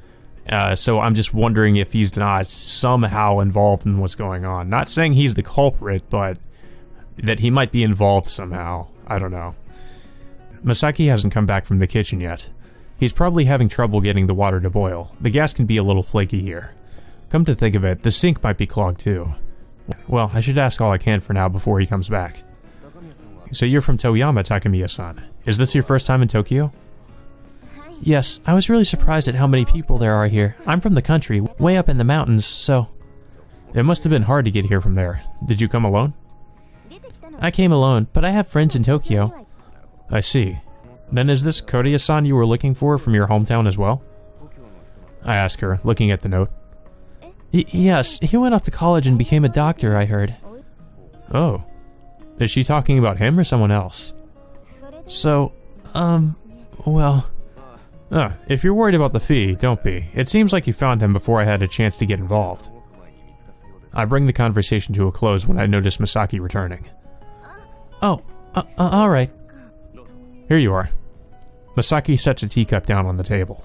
So I'm just wondering if he's not somehow involved in what's going on. Not saying he's the culprit, but that he might be involved somehow. I don't know. Masaki hasn't come back from the kitchen yet. He's probably having trouble getting the water to boil. The gas can be a little flaky here. Come to think of it, the sink might be clogged too. Well, I should ask all I can for now before he comes back. So you're from Toyama, Takamiya-san. Is this your first time in Tokyo? Yes, I was really surprised at how many people there are here. I'm from the country, way up in the mountains, so... It must have been hard to get here from there. Did you come alone? I came alone, but I have friends in Tokyo. I see. Then is this Kodiya-san you were looking for from your hometown as well? I asked her, looking at the note. Yes, he went off to college and became a doctor, I heard. Oh. Is she talking about him or someone else? So, well... if you're worried about the fee, don't be. It seems like you found him before I had a chance to get involved. I bring the conversation to a close when I notice Masaki returning. Oh, alright. Here you are. Masaki sets a teacup down on the table.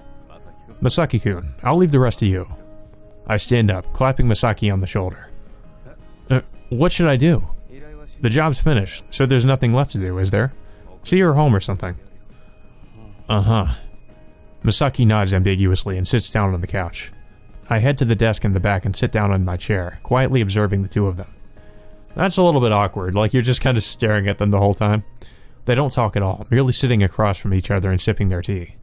Masaki-kun, I'll leave the rest to you. I stand up, clapping Masaki on the shoulder. What should I do? The job's finished, so there's nothing left to do, is there? See her home or something. Uh-huh. Masaki nods ambiguously and sits down on the couch. I head to the desk in the back and sit down on my chair, quietly observing the two of them. That's a little bit awkward, like you're just kind of staring at them the whole time. They don't talk at all, merely sitting across from each other and sipping their tea.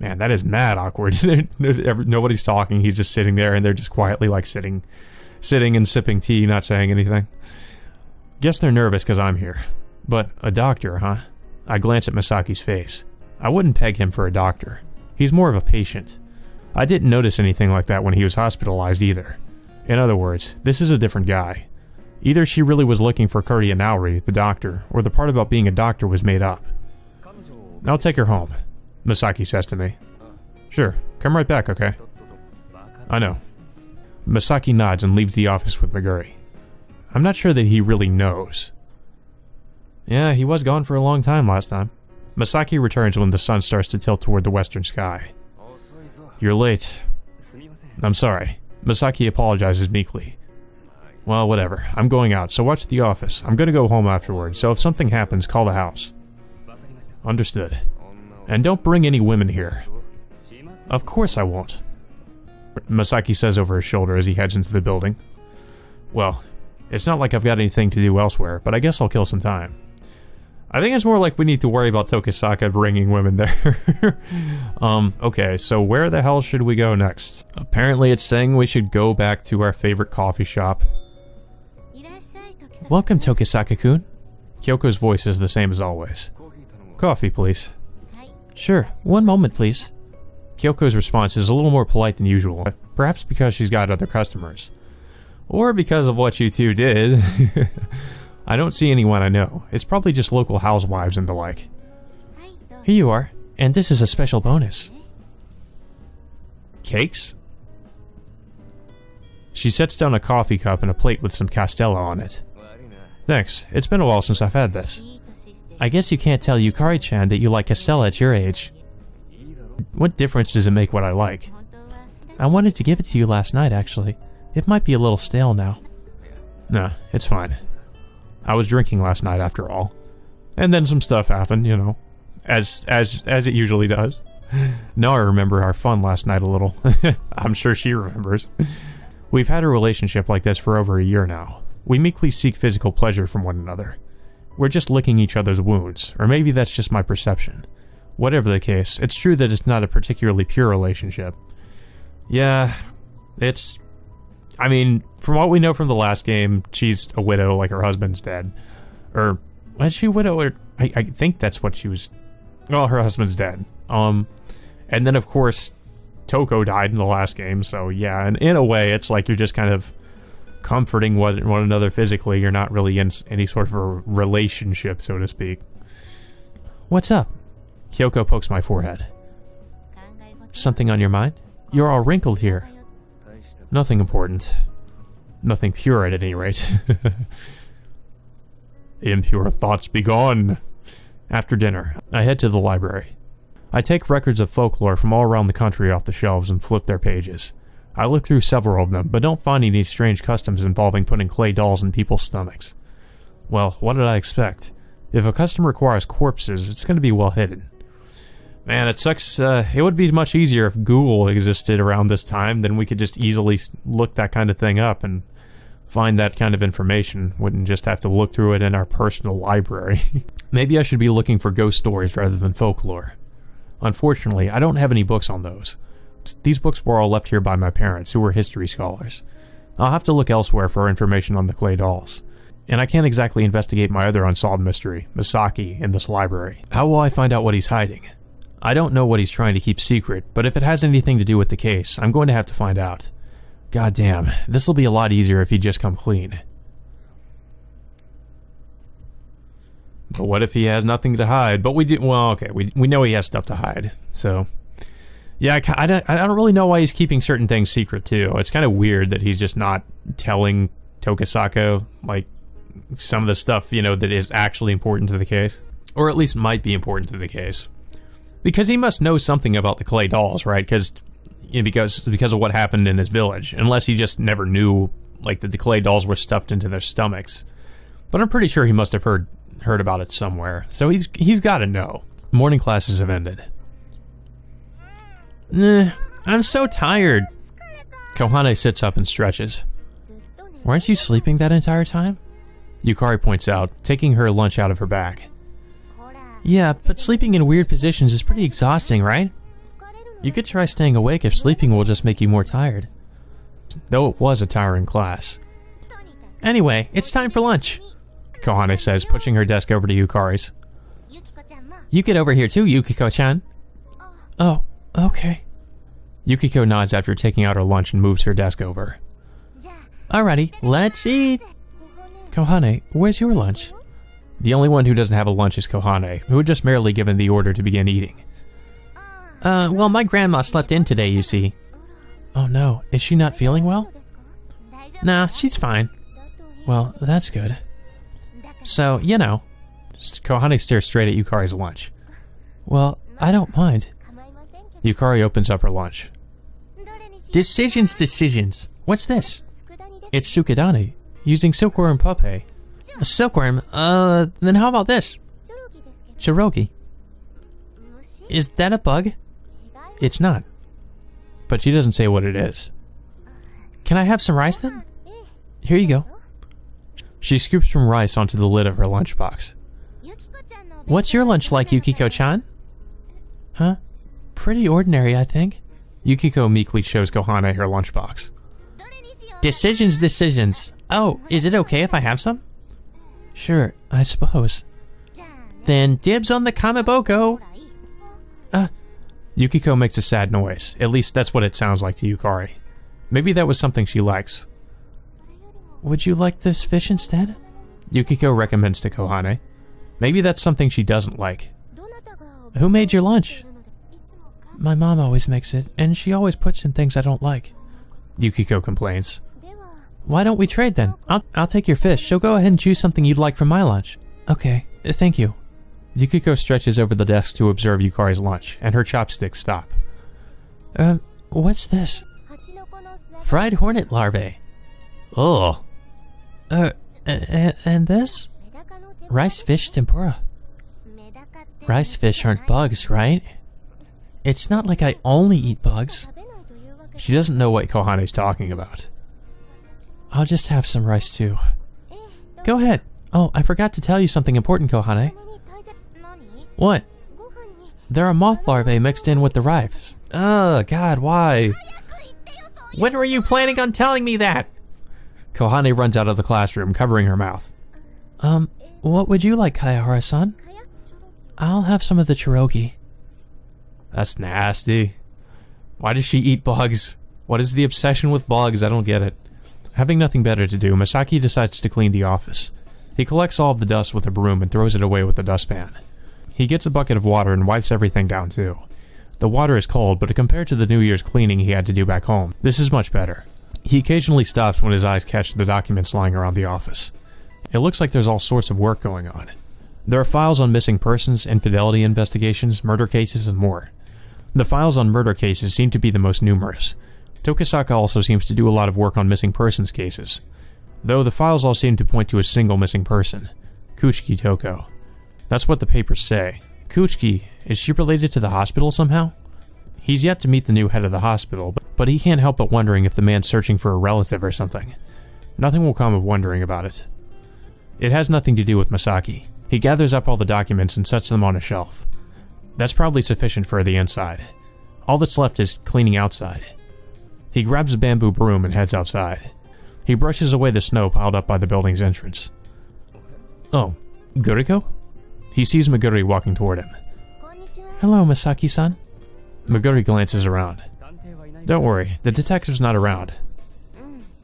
Man, that is mad awkward. Nobody's talking, he's just sitting there and they're just quietly like sitting and sipping tea, not saying anything. Guess they're nervous because I'm here. But a doctor, huh? I glance at Masaki's face. I wouldn't peg him for a doctor. He's more of a patient. I didn't notice anything like that when he was hospitalized either. In other words, this is a different guy. Either she really was looking for Kurdia Naori, the doctor, or the part about being a doctor was made up. I'll take her home, Masaki says to me. Sure, come right back, okay? I know. Masaki nods and leaves the office with Meguri. I'm not sure that he really knows. Yeah, he was gone for a long time last time. Masaki returns when the sun starts to tilt toward the western sky. You're late. I'm sorry. Masaki apologizes meekly. Well, whatever. I'm going out, so watch the office. I'm gonna go home afterwards, so if something happens, call the house. Understood. And don't bring any women here. Of course I won't. Masaki says over his shoulder as he heads into the building. Well, it's not like I've got anything to do elsewhere, but I guess I'll kill some time. I think it's more like we need to worry about Tokisaka bringing women there. Okay, so where the hell should we go next? Apparently it's saying we should go back to our favorite coffee shop. Welcome, Tokisaka-kun. Kyoko's voice is the same as always. Coffee, please. Sure, one moment, please. Kyoko's response is a little more polite than usual, perhaps because she's got other customers. Or because of what you two did. I don't see anyone I know. It's probably just local housewives and the like. Here you are, and this is a special bonus. Cakes? She sets down a coffee cup and a plate with some castella on it. Thanks, it's been a while since I've had this. I guess you can't tell Yukari-chan that you like castella at your age. What difference does it make what I like? I wanted to give it to you last night, actually. It might be a little stale now. Nah, it's fine. I was drinking last night after all. And then some stuff happened, you know. As it usually does. Now I remember our fun last night a little. I'm sure she remembers. We've had a relationship like this for over a year now. We meekly seek physical pleasure from one another. We're just licking each other's wounds, or maybe that's just my perception. Whatever the case, it's true that it's not a particularly pure relationship. Yeah, it's... I mean, from what we know from the last game, she's a widow, like her husband's dead. Or, was she a widow? Or, I think that's what she was... Well, her husband's dead. And then, of course, Toko died in the last game, so yeah, and in a way, it's like you're just kind of comforting one another physically. You're not really in any sort of a relationship, so to speak. What's up? Kyoko pokes my forehead. Something on your mind? You're all wrinkled here. Nothing important. Nothing pure at any rate. Impure thoughts be gone. After dinner, I head to the library. I take records of folklore from all around the country off the shelves and flip their pages. I look through several of them, but don't find any strange customs involving putting clay dolls in people's stomachs. Well, what did I expect? If a custom requires corpses, it's going to be well hidden. Man, it sucks. It would be much easier if Google existed around this time, then we could just easily look that kind of thing up and find that kind of information. Wouldn't just have to look through it in our personal library. Maybe I should be looking for ghost stories rather than folklore. Unfortunately, I don't have any books on those. These books were all left here by my parents, who were history scholars. I'll have to look elsewhere for information on the clay dolls. And I can't exactly investigate my other unsolved mystery, Misaki, in this library. How will I find out what he's hiding? I don't know what he's trying to keep secret, but if it has anything to do with the case, I'm going to have to find out. God damn, this'll be a lot easier if he'd just come clean. But what if he has nothing to hide? But we do, well, okay, we know he has stuff to hide, so... Yeah, I don't really know why he's keeping certain things secret, too. It's kind of weird that he's just not telling Tokisako, like, some of the stuff, you know, that is actually important to the case. Or at least might be important to the case. Because he must know something about the clay dolls, right? Because of what happened in his village. Unless he just never knew, like, that the clay dolls were stuffed into their stomachs. But I'm pretty sure he must have heard about it somewhere. So he's got to know. Morning classes have ended. I'm so tired. Kohane sits up and stretches. Weren't you sleeping that entire time? Yukari points out, taking her lunch out of her bag. Yeah, but sleeping in weird positions is pretty exhausting, right? You could try staying awake if sleeping will just make you more tired. Though it was a tiring class. Anyway, it's time for lunch, Kohane says, pushing her desk over to Yukari's. You get over here too, Yukiko-chan. Oh, okay. Yukiko nods after taking out her lunch and moves her desk over. Alrighty, let's eat! Kohane, where's your lunch? The only one who doesn't have a lunch is Kohane, who had just merely given the order to begin eating. Well, my grandma slept in today, you see. Oh no, is she not feeling well? Nah, she's fine. Well, that's good. So, you know. Kohane stares straight at Yukari's lunch. Well, I don't mind. Yukari opens up her lunch. Decisions. What's this? It's tsukidani, using silkworm pupae. A silkworm? Then how about this? Chirogi. Is that a bug? It's not. But she doesn't say what it is. Can I have some rice then? Here you go. She scoops some rice onto the lid of her lunchbox. What's your lunch like, Yukiko-chan? Huh? Pretty ordinary, I think. Yukiko meekly shows Kohane her lunchbox. Decisions. Oh, is it okay if I have some? Sure, I suppose. Then dibs on the kamaboko. Yukiko makes a sad noise. At least that's what it sounds like to Yukari. Maybe that was something she likes. Would you like this fish instead? Yukiko recommends to Kohane. Maybe that's something she doesn't like. Who made your lunch? My mom always makes it, and she always puts in things I don't like. Yukiko complains. Why don't we trade then? I'll take your fish, so go ahead and choose something you'd like from my lunch. Okay, thank you. Yukiko stretches over the desk to observe Yukari's lunch, and her chopsticks stop. What's this? Fried hornet larvae. Ugh. And this? Rice fish tempura. Rice fish aren't bugs, right? It's not like I only eat bugs. She doesn't know what Kohane's talking about. I'll just have some rice too. Go ahead. Oh, I forgot to tell you something important, Kohane. What? There are moth larvae mixed in with the rice. Ugh, God, why? When were you planning on telling me that? Kohane runs out of the classroom, covering her mouth. What would you like, Kayahara-san? I'll have some of the chirogi. That's nasty. Why does she eat bugs? What is the obsession with bugs? I don't get it. Having nothing better to do, Masaki decides to clean the office. He collects all of the dust with a broom and throws it away with a dustpan. He gets a bucket of water and wipes everything down too. The water is cold, but compared to the New Year's cleaning he had to do back home, this is much better. He occasionally stops when his eyes catch the documents lying around the office. It looks like there's all sorts of work going on. There are files on missing persons, infidelity investigations, murder cases, and more. The files on murder cases seem to be the most numerous. Tokisaka also seems to do a lot of work on missing persons cases, though the files all seem to point to a single missing person, Kuchiki Toko. That's what the papers say. Kuchiki, is she related to the hospital somehow? He's yet to meet the new head of the hospital, but he can't help but wondering if the man's searching for a relative or something. Nothing will come of wondering about it. It has nothing to do with Masaki. He gathers up all the documents and sets them on a shelf. That's probably sufficient for the inside. All that's left is cleaning outside. He grabs a bamboo broom and heads outside. He brushes away the snow piled up by the building's entrance. Oh, Guriko? He sees Meguri walking toward him. Hello, Masaki-san. Meguri glances around. Don't worry, the detective's not around.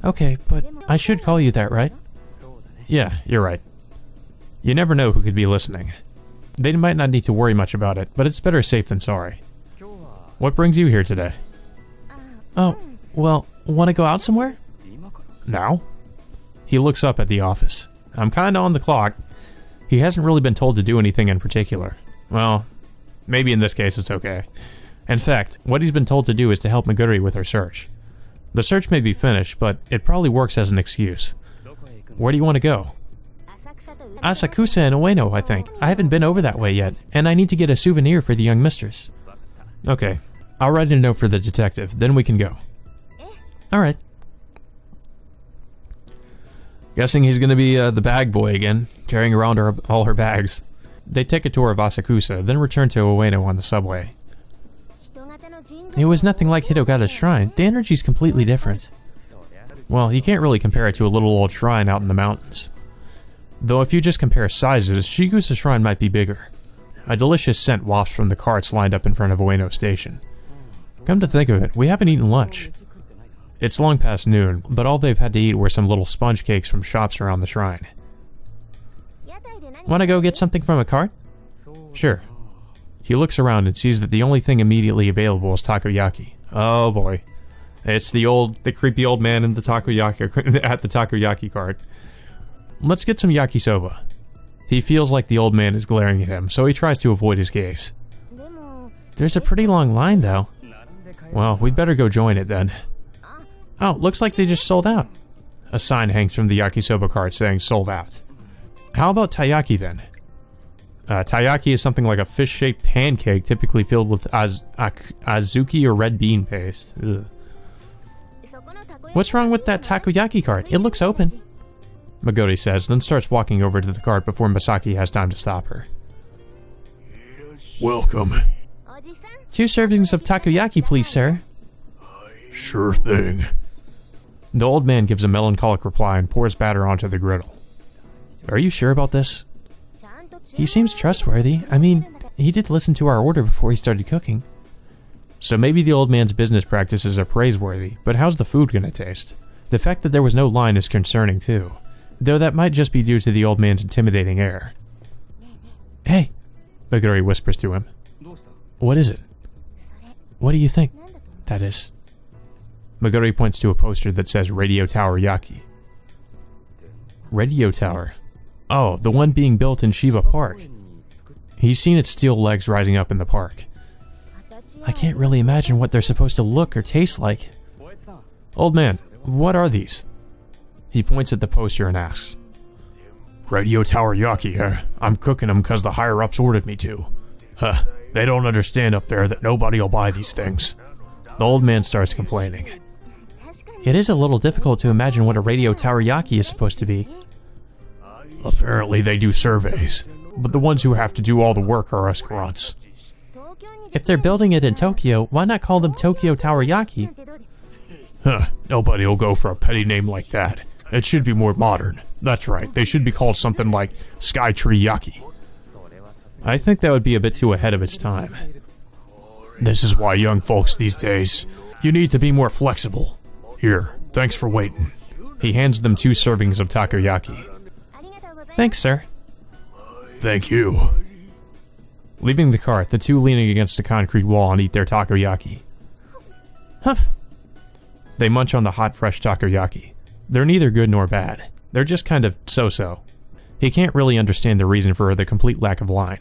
Okay, but I should call you that, right? Yeah, you're right. You never know who could be listening. They might not need to worry much about it, but it's better safe than sorry. What brings you here today? Oh, well, want to go out somewhere? Now? He looks up at the office. I'm kinda on the clock. He hasn't really been told to do anything in particular. Well, maybe in this case it's okay. In fact, what he's been told to do is to help Meguri with her search. The search may be finished, but it probably works as an excuse. Where do you want to go? Asakusa and Ueno, I think. I haven't been over that way yet, and I need to get a souvenir for the young mistress. Okay, I'll write a note for the detective, then we can go. Alright. Guessing he's gonna be the bag boy again, carrying around all her bags. They take a tour of Asakusa, then return to Ueno on the subway. It was nothing like Hitogata's shrine. The energy's completely different. Well, you can't really compare it to a little old shrine out in the mountains. Though if you just compare sizes, Shigusa's shrine might be bigger. A delicious scent wafts from the carts lined up in front of Ueno Station. Come to think of it, we haven't eaten lunch. It's long past noon, but all they've had to eat were some little sponge cakes from shops around the shrine. Want to go get something from a cart? Sure. He looks around and sees that the only thing immediately available is takoyaki. Oh boy. It's the creepy old man in the takoyaki at the takoyaki cart. Let's get some yakisoba. He feels like the old man is glaring at him, so he tries to avoid his gaze. There's a pretty long line though. Well, we'd better go join it then. Oh, looks like they just sold out. A sign hangs from the yakisoba cart saying sold out. How about taiyaki then? Taiyaki is something like a fish-shaped pancake typically filled with azuki or red bean paste. Ugh. What's wrong with that takoyaki cart? It looks open. Meguri says, then starts walking over to the cart before Masaki has time to stop her. Welcome. 2 servings of takoyaki, please, sir. Sure thing. The old man gives a melancholic reply and pours batter onto the griddle. Are you sure about this? He seems trustworthy. I mean, he did listen to our order before he started cooking. So maybe the old man's business practices are praiseworthy, but how's the food gonna taste? The fact that there was no line is concerning too, though that might just be due to the old man's intimidating air. Hey, Meguri whispers to him. What is it? What do you think that is? Meguri points to a poster that says Radio Tower Yaki. Radio Tower? Oh, the one being built in Shiba Park. He's seen its steel legs rising up in the park. I can't really imagine what they're supposed to look or taste like. Old man, what are these? He points at the poster and asks. Radio Tower Yaki, I'm cooking them because the higher-ups ordered me to. Huh, they don't understand up there that nobody will buy these things. The old man starts complaining. It is a little difficult to imagine what a Radio Tower Yaki is supposed to be. Apparently they do surveys, but the ones who have to do all the work are us grunts. If they're building it in Tokyo, why not call them Tokyo Tower Yaki? Huh, nobody will go for a petty name like that. It should be more modern. That's right, they should be called something like Skytree Yaki. I think that would be a bit too ahead of its time. This is why young folks these days, you need to be more flexible. Here, thanks for waiting. He hands them 2 servings of takoyaki. Thanks, sir. Thank you. Leaving the cart, the 2 leaning against a concrete wall and eat their takoyaki. Huff. They munch on the hot, fresh takoyaki. They're neither good nor bad. They're just kind of so-so. He can't really understand the reason for the complete lack of line.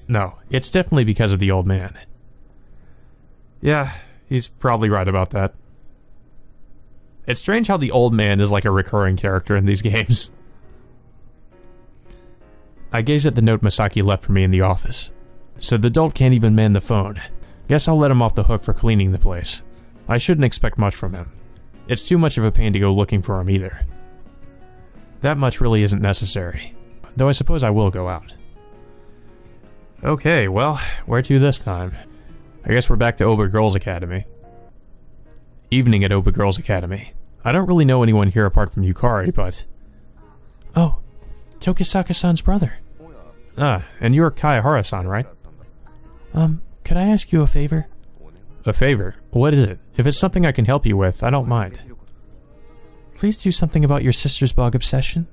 No, it's definitely because of the old man. Yeah, he's probably right about that. It's strange how the old man is like a recurring character in these games. I gaze at the note Masaki left for me in the office. So the adult can't even man the phone. Guess I'll let him off the hook for cleaning the place. I shouldn't expect much from him. It's too much of a pain to go looking for him either. That much really isn't necessary. Though I suppose I will go out. Okay, well, where to this time? I guess we're back to Oba Girls Academy. Evening at Oba Girls Academy. I don't really know anyone here apart from Yukari, but... Oh, Tokisaka-san's brother. Ah, and you're Kaihara-san, right? Could I ask you a favor? A favor? What is it? If it's something I can help you with, I don't mind. Please do something about your sister's bug obsession.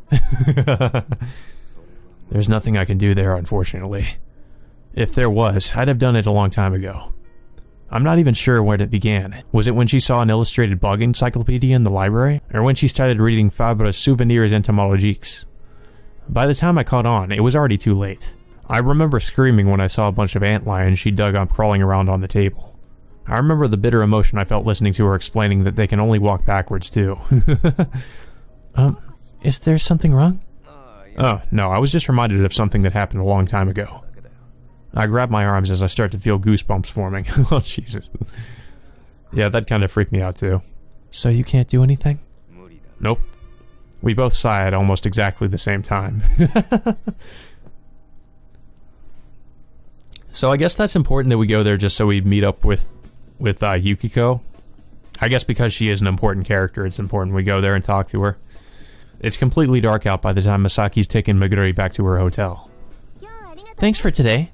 There's nothing I can do there, unfortunately. If there was, I'd have done it a long time ago. I'm not even sure when it began. Was it when she saw an illustrated bug encyclopedia in the library? Or when she started reading Fabre's Souvenirs Entomologiques? By the time I caught on, it was already too late. I remember screaming when I saw a bunch of antlions she dug up crawling around on the table. I remember the bitter emotion I felt listening to her explaining that they can only walk backwards too. Is there something wrong? Oh, no, I was just reminded of something that happened a long time ago. I grab my arms as I start to feel goosebumps forming. Oh, Jesus. Yeah, that kind of freaked me out too. So you can't do anything? Nope. We both sigh at almost exactly the same time. So I guess that's important that we go there just so we meet up with Yukiko. I guess because she is an important character, it's important we go there and talk to her. It's completely dark out by the time Masaki's taken Meguri back to her hotel. Thanks for today.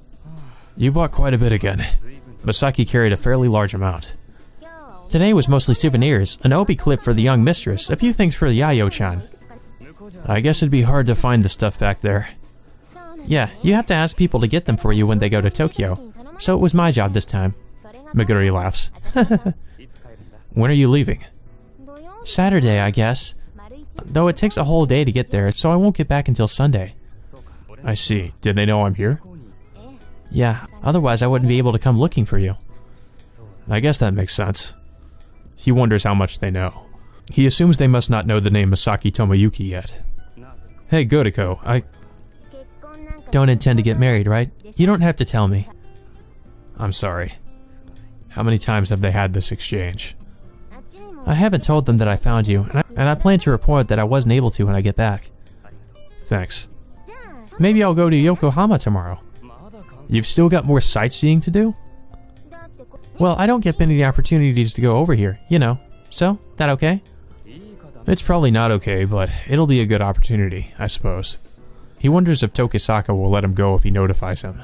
You bought quite a bit again. Masaki carried a fairly large amount. Today was mostly souvenirs, an obi clip for the young mistress, a few things for the Yayo-chan. I guess it'd be hard to find the stuff back there. Yeah, you have to ask people to get them for you when they go to Tokyo, so it was my job this time. Meguri laughs. When are you leaving? Saturday, I guess. Though it takes a whole day to get there, so I won't get back until Sunday. I see. Did they know I'm here? Yeah, otherwise I wouldn't be able to come looking for you. I guess that makes sense. He wonders how much they know. He assumes they must not know the name Masaki Tomoyuki yet. Hey, Godiko, I don't intend to get married, right? You don't have to tell me. I'm sorry. How many times have they had this exchange? I haven't told them that I found you, and I plan to report that I wasn't able to when I get back. Thanks. Maybe I'll go to Yokohama tomorrow. You've still got more sightseeing to do? Well, I don't get many opportunities to go over here, you know. So, that okay? It's probably not okay, but it'll be a good opportunity, I suppose. He wonders if Tokisaka will let him go if he notifies him.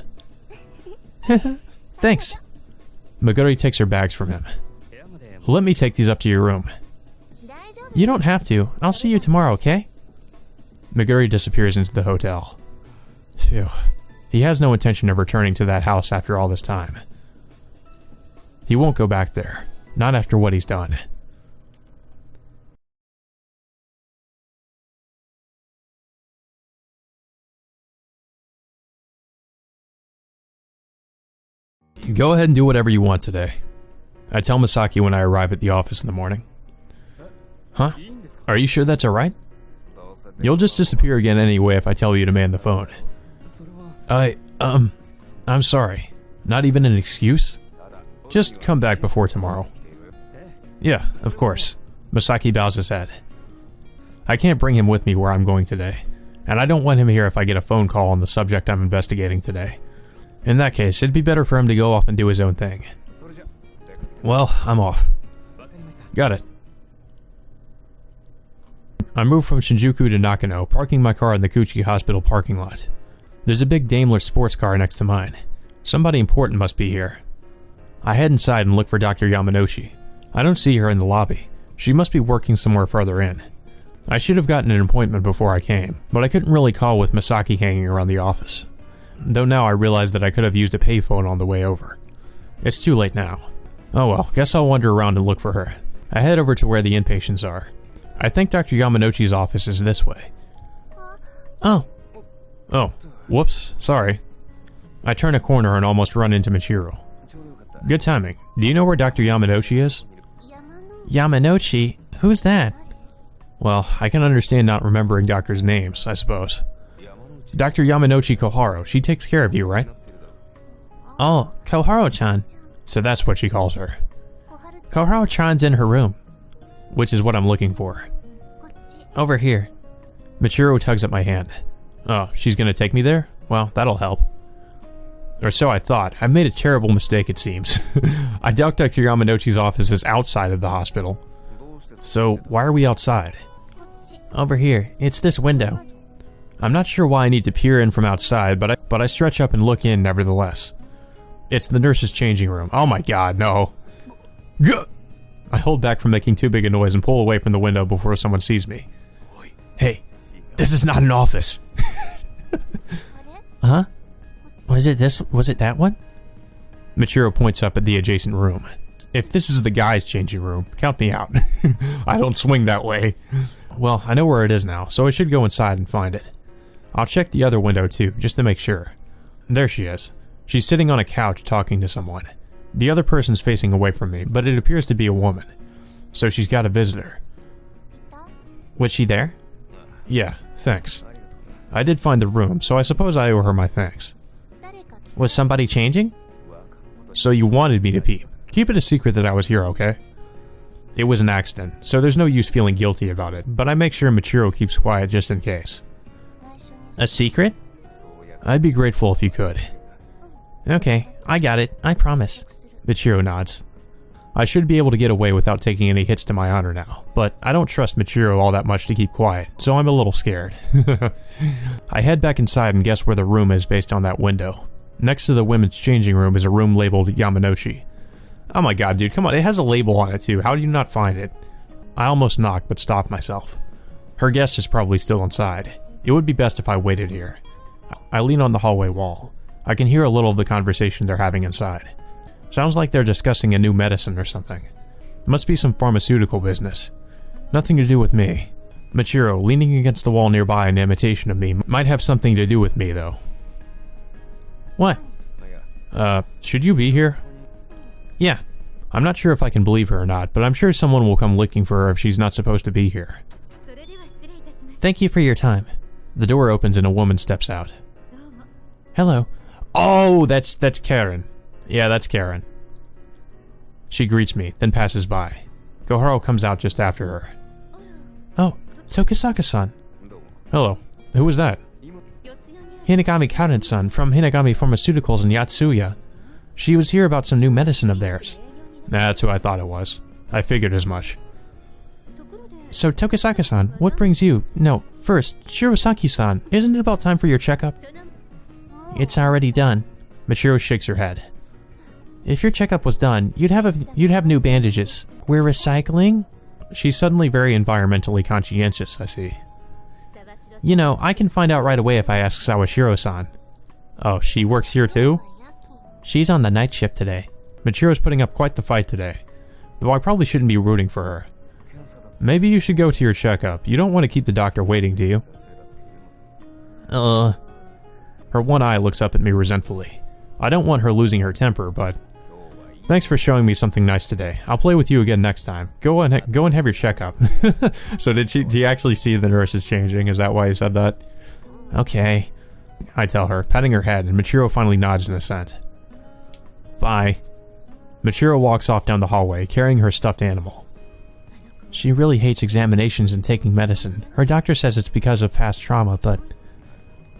Thanks. Meguri takes her bags from him. Let me take these up to your room. You don't have to. I'll see you tomorrow, okay? Meguri disappears into the hotel. Phew. He has no intention of returning to that house after all this time. He won't go back there. Not after what he's done. Go ahead and do whatever you want today. I tell Masaki when I arrive at the office in the morning. Huh? Are you sure that's alright? You'll just disappear again anyway if I tell you to man the phone. I'm sorry. Not even an excuse? Just come back before tomorrow. Yeah, of course. Masaki bows his head. I can't bring him with me where I'm going today, and I don't want him here if I get a phone call on the subject I'm investigating today. In that case, it'd be better for him to go off and do his own thing. Well, I'm off. Got it. I moved from Shinjuku to Nakano, parking my car in the Kuchi Hospital parking lot. There's a big Daimler sports car next to mine. Somebody important must be here. I head inside and look for Dr. Yamanoshi. I don't see her in the lobby. She must be working somewhere further in. I should have gotten an appointment before I came, but I couldn't really call with Masaki hanging around the office. Though now I realize that I could have used a payphone on the way over. It's too late now. Oh well, guess I'll wander around and look for her. I head over to where the inpatients are. I think Dr. Yamanoshi's office is this way. Oh, Oh, whoops, sorry. I turn a corner and almost run into Michiru. Good timing. Do you know where Dr. Yamanochi is? Yamanochi? Who's that? Well, I can understand not remembering doctors' names, I suppose. Dr. Yamanochi Koharo, she takes care of you, right? Oh, Koharo-chan. So that's what she calls her. Koharo-chan's in her room, which is what I'm looking for. Over here. Michiru tugs at my hand. Oh, she's gonna take me there? Well, that'll help. Or so I thought. I've made a terrible mistake, it seems. I doubt Dr. Yamanochi's office is outside of the hospital. So, why are we outside? Over here. It's this window. I'm not sure why I need to peer in from outside, but I stretch up and look in nevertheless. It's the nurse's changing room. Oh my god, no. Gah! I hold back from making too big a noise and pull away from the window before someone sees me. Hey, this is not an office. Huh? Was it that one? Michiru points up at the adjacent room. If this is the guy's changing room, count me out. I don't swing that way. Well, I know where it is now, so I should go inside and find it. I'll check the other window too, just to make sure. There she is. She's sitting on a couch talking to someone. The other person's facing away from me, but it appears to be a woman. So she's got a visitor. Was she there? Yeah, thanks. I did find the room, so I suppose I owe her my thanks. Was somebody changing? So you wanted me to peep. Keep it a secret that I was here, okay? It was an accident, so there's no use feeling guilty about it, but I make sure Michiru keeps quiet just in case. A secret? I'd be grateful if you could. Okay, I got it, I promise. Michiru nods. I should be able to get away without taking any hits to my honor now, but I don't trust Michiru all that much to keep quiet, so I'm a little scared. I head back inside and guess where the room is based on that window. Next to the women's changing room is a room labeled Yamanochi. Oh my god, dude, come on, it has a label on it too, how do you not find it? I almost knocked, but stopped myself. Her guest is probably still inside. It would be best if I waited here. I lean on the hallway wall. I can hear a little of the conversation they're having inside. Sounds like they're discussing a new medicine or something. It must be some pharmaceutical business. Nothing to do with me. Michiru, leaning against the wall nearby in imitation of me, might have something to do with me, though. What? Should you be here? Yeah. I'm not sure if I can believe her or not, but I'm sure someone will come looking for her if she's not supposed to be here. Thank you for your time. The door opens and a woman steps out. Hello. Oh, that's Karen. Yeah, that's Karen. She greets me, then passes by. Koharo comes out just after her. Oh, Tokisaka-san. Hello. Who was that? Hinagami Karen-san from Hinagami Pharmaceuticals in Yatsuya. She was here about some new medicine of theirs. That's who I thought it was. I figured as much. So, Tokisaka-san, what brings you... No, first, Shirosaki-san, isn't it about time for your checkup? It's already done. Michiru shakes her head. If your checkup was done, you'd have new bandages. We're recycling? She's suddenly very environmentally conscientious, I see. You know, I can find out right away if I ask Sawashiro-san. Oh, she works here too? She's on the night shift today. Michiru's putting up quite the fight today. Though I probably shouldn't be rooting for her. Maybe you should go to your checkup. You don't want to keep the doctor waiting, do you? Her one eye looks up at me resentfully. I don't want her losing her temper, but... Thanks for showing me something nice today. I'll play with you again next time. Go and have your checkup. So did he actually see the nurse is changing? Is that why he said that? Okay. I tell her, patting her head, and Michiru finally nods in assent. Bye. Michiru walks off down the hallway, carrying her stuffed animal. She really hates examinations and taking medicine. Her doctor says it's because of past trauma, but...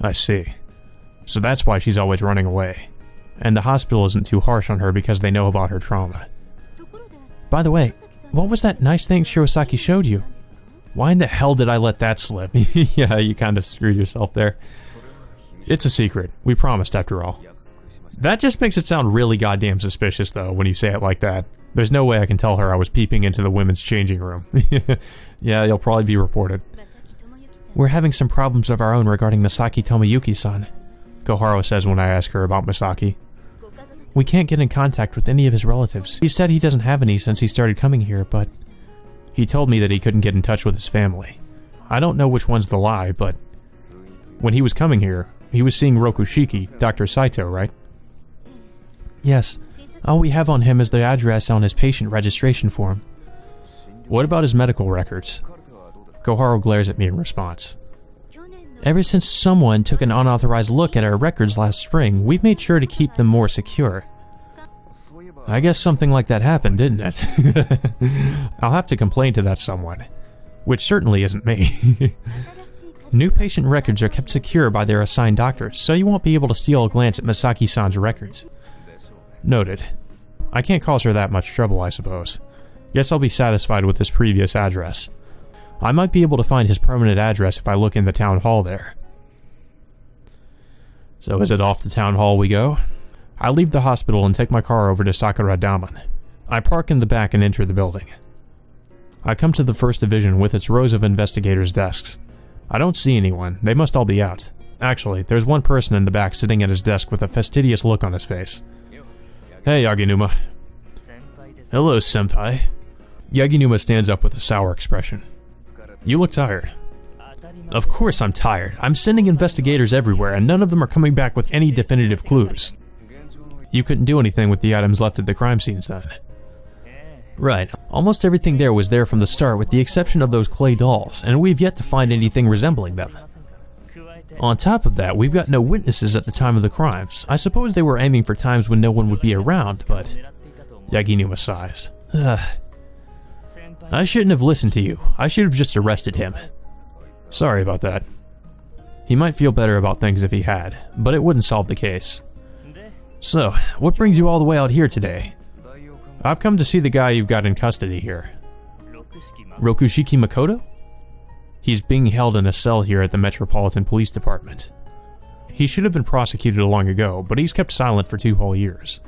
I see. So that's why she's always running away. And the hospital isn't too harsh on her because they know about her trauma. By the way, what was that nice thing Shirosaki showed you? Why in the hell did I let that slip? Yeah, you kind of screwed yourself there. It's a secret. We promised, after all. That just makes it sound really goddamn suspicious, though, when you say it like that. There's no way I can tell her I was peeping into the women's changing room. Yeah, you'll probably be reported. We're having some problems of our own regarding Misaki Tomoyuki-san, Koharo says when I ask her about Misaki. We can't get in contact with any of his relatives. He said he doesn't have any since he started coming here, but... He told me that he couldn't get in touch with his family. I don't know which one's the lie, but... When he was coming here, he was seeing Rokushiki, Dr. Saito, right? Yes. All we have on him is the address on his patient registration form. What about his medical records? Koharu glares at me in response. Ever since someone took an unauthorized look at our records last spring, we've made sure to keep them more secure. I guess something like that happened, didn't it? I'll have to complain to that someone. Which certainly isn't me. New patient records are kept secure by their assigned doctors, so you won't be able to steal a glance at Misaki-san's records. Noted. I can't cause her that much trouble, I suppose. Guess I'll be satisfied with his previous address. I might be able to find his permanent address if I look in the town hall there. So is it off to town hall we go? I leave the hospital and take my car over to Sakura Daman. I park in the back and enter the building. I come to the first division with its rows of investigators' desks. I don't see anyone, they must all be out. Actually, there's one person in the back sitting at his desk with a fastidious look on his face. Hey, Yaginuma. Hello, senpai. Yaginuma stands up with a sour expression. You look tired. Of course I'm tired. I'm sending investigators everywhere and none of them are coming back with any definitive clues. You couldn't do anything with the items left at the crime scenes then? Right. Almost everything there was there from the start with the exception of those clay dolls, and we've yet to find anything resembling them. On top of that, we've got no witnesses at the time of the crimes. I suppose they were aiming for times when no one would be around, but... Yaginuma sighs. I shouldn't have listened to you. I should have just arrested him. Sorry about that. He might feel better about things if he had, but it wouldn't solve the case. So, what brings you all the way out here today? I've come to see the guy you've got in custody here. Rokushiki Makoto? He's being held in a cell here at the Metropolitan Police Department. He should have been prosecuted long ago, but he's kept silent for 2 whole years.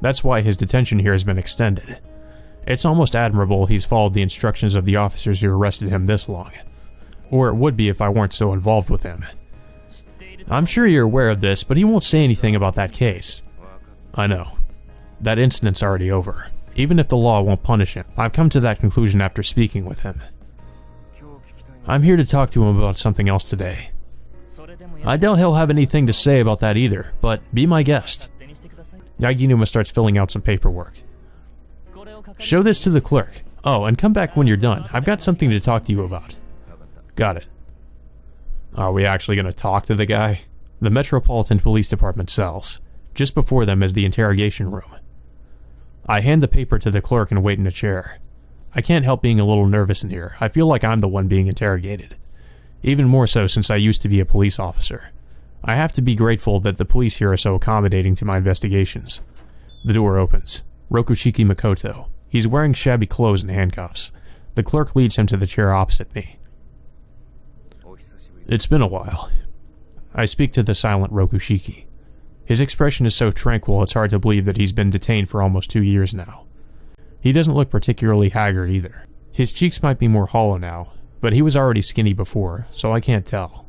That's why his detention here has been extended. It's almost admirable he's followed the instructions of the officers who arrested him this long. Or it would be if I weren't so involved with him. I'm sure you're aware of this, but he won't say anything about that case. I know. That incident's already over. Even if the law won't punish him, I've come to that conclusion after speaking with him. I'm here to talk to him about something else today. I doubt he'll have anything to say about that either, but be my guest. Yaginuma starts filling out some paperwork. Show this to the clerk. Oh, and come back when you're done. I've got something to talk to you about. Got it. Are we actually going to talk to the guy? The Metropolitan Police Department cells. Just before them is the interrogation room. I hand the paper to the clerk and wait in a chair. I can't help being a little nervous in here. I feel like I'm the one being interrogated. Even more so since I used to be a police officer. I have to be grateful that the police here are so accommodating to my investigations. The door opens. Rokushiki Makoto. He's wearing shabby clothes and handcuffs. The clerk leads him to the chair opposite me. It's been a while. I speak to the silent Rokushiki. His expression is so tranquil it's hard to believe that he's been detained for almost 2 years now. He doesn't look particularly haggard either. His cheeks might be more hollow now, but he was already skinny before, so I can't tell.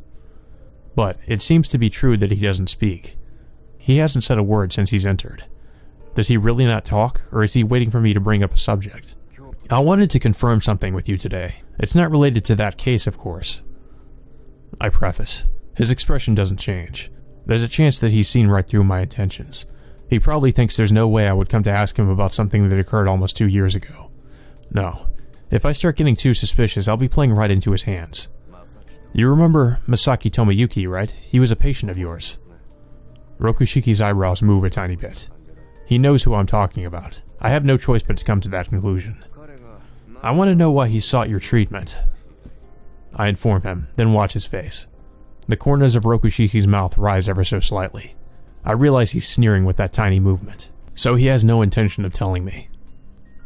But it seems to be true that he doesn't speak. He hasn't said a word since he's entered. Does he really not talk, or is he waiting for me to bring up a subject? I wanted to confirm something with you today. It's not related to that case, of course. I preface. His expression doesn't change. There's a chance that he's seen right through my intentions. He probably thinks there's no way I would come to ask him about something that occurred almost 2 years ago. No. If I start getting too suspicious, I'll be playing right into his hands. You remember Masaki Tomoyuki, right? He was a patient of yours. Rokushiki's eyebrows move a tiny bit. He knows who I'm talking about. I have no choice but to come to that conclusion. I want to know why he sought your treatment. I inform him, then watch his face. The corners of Rokushiki's mouth rise ever so slightly. I realize he's sneering with that tiny movement, so he has no intention of telling me.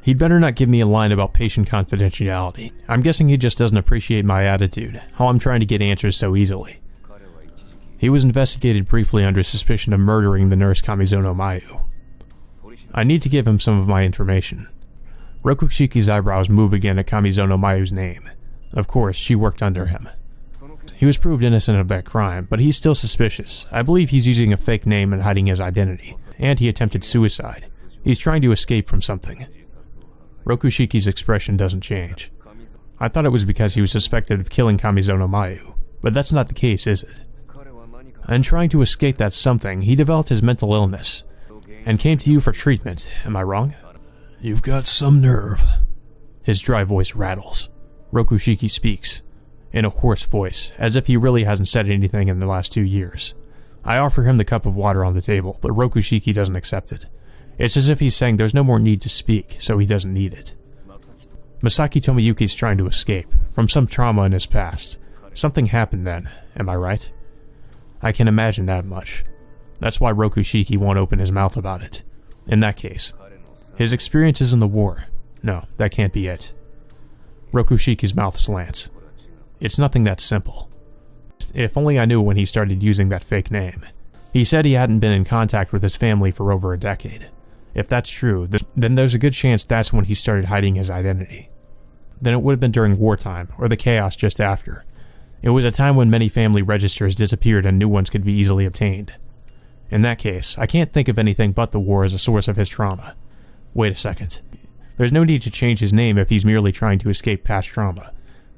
He'd better not give me a line about patient confidentiality. I'm guessing he just doesn't appreciate my attitude, how I'm trying to get answers so easily. He was investigated briefly under suspicion of murdering the nurse Kamizono Mayu. I need to give him some of my information. Rokushiki's eyebrows move again at Kamizono Mayu's name. Of course, she worked under him. He was proved innocent of that crime, but he's still suspicious. I believe he's using a fake name and hiding his identity, and he attempted suicide. He's trying to escape from something. Rokushiki's expression doesn't change. I thought it was because he was suspected of killing Kamizono Mayu, but that's not the case, is it? And trying to escape that something, he developed his mental illness and came to you for treatment. Am I wrong? You've got some nerve. His dry voice rattles. Rokushiki speaks, in a hoarse voice, as if he really hasn't said anything in the last 2 years. I offer him the cup of water on the table, but Rokushiki doesn't accept it. It's as if he's saying there's no more need to speak, so he doesn't need it. Masaki Tomoyuki's trying to escape from some trauma in his past. Something happened then, am I right? I can imagine that much. That's why Rokushiki won't open his mouth about it. In that case, his experiences in the war. No, that can't be it. Rokushiki's mouth slants. It's nothing that simple. If only I knew when he started using that fake name. He said he hadn't been in contact with his family for over a decade. If that's true, then there's a good chance that's when he started hiding his identity. Then it would have been during wartime, or the chaos just after. It was a time when many family registers disappeared and new ones could be easily obtained. In that case, I can't think of anything but the war as a source of his trauma. Wait a second. There's no need to change his name if he's merely trying to escape past trauma.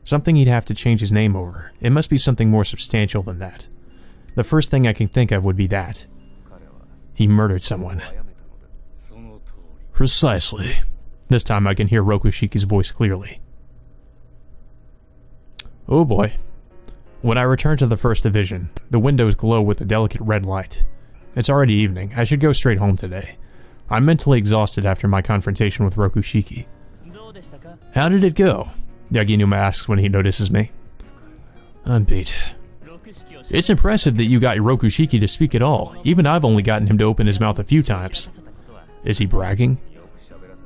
Something he'd have to change his name over. It must be something more substantial than that. The first thing I can think of would be that. He murdered someone. Precisely. This time I can hear Rokushiki's voice clearly. Oh boy. When I return to the First Division, the windows glow with a delicate red light. It's already evening. I should go straight home today. I'm mentally exhausted after my confrontation with Rokushiki. How did it go? Yaginuma asks when he notices me. Unbeat. It's impressive that you got Rokushiki to speak at all. Even I've only gotten him to open his mouth a few times. Is he bragging?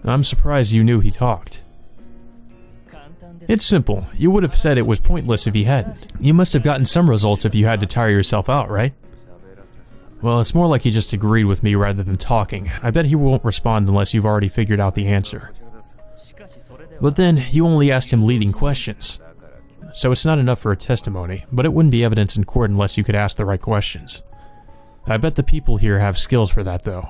I'm surprised you knew he talked. It's simple. You would have said it was pointless if he hadn't. You must have gotten some results if you had to tire yourself out, right? Well, it's more like he just agreed with me rather than talking. I bet he won't respond unless you've already figured out the answer. But then, you only asked him leading questions. So it's not enough for a testimony, but it wouldn't be evidence in court unless you could ask the right questions. I bet the people here have skills for that, though.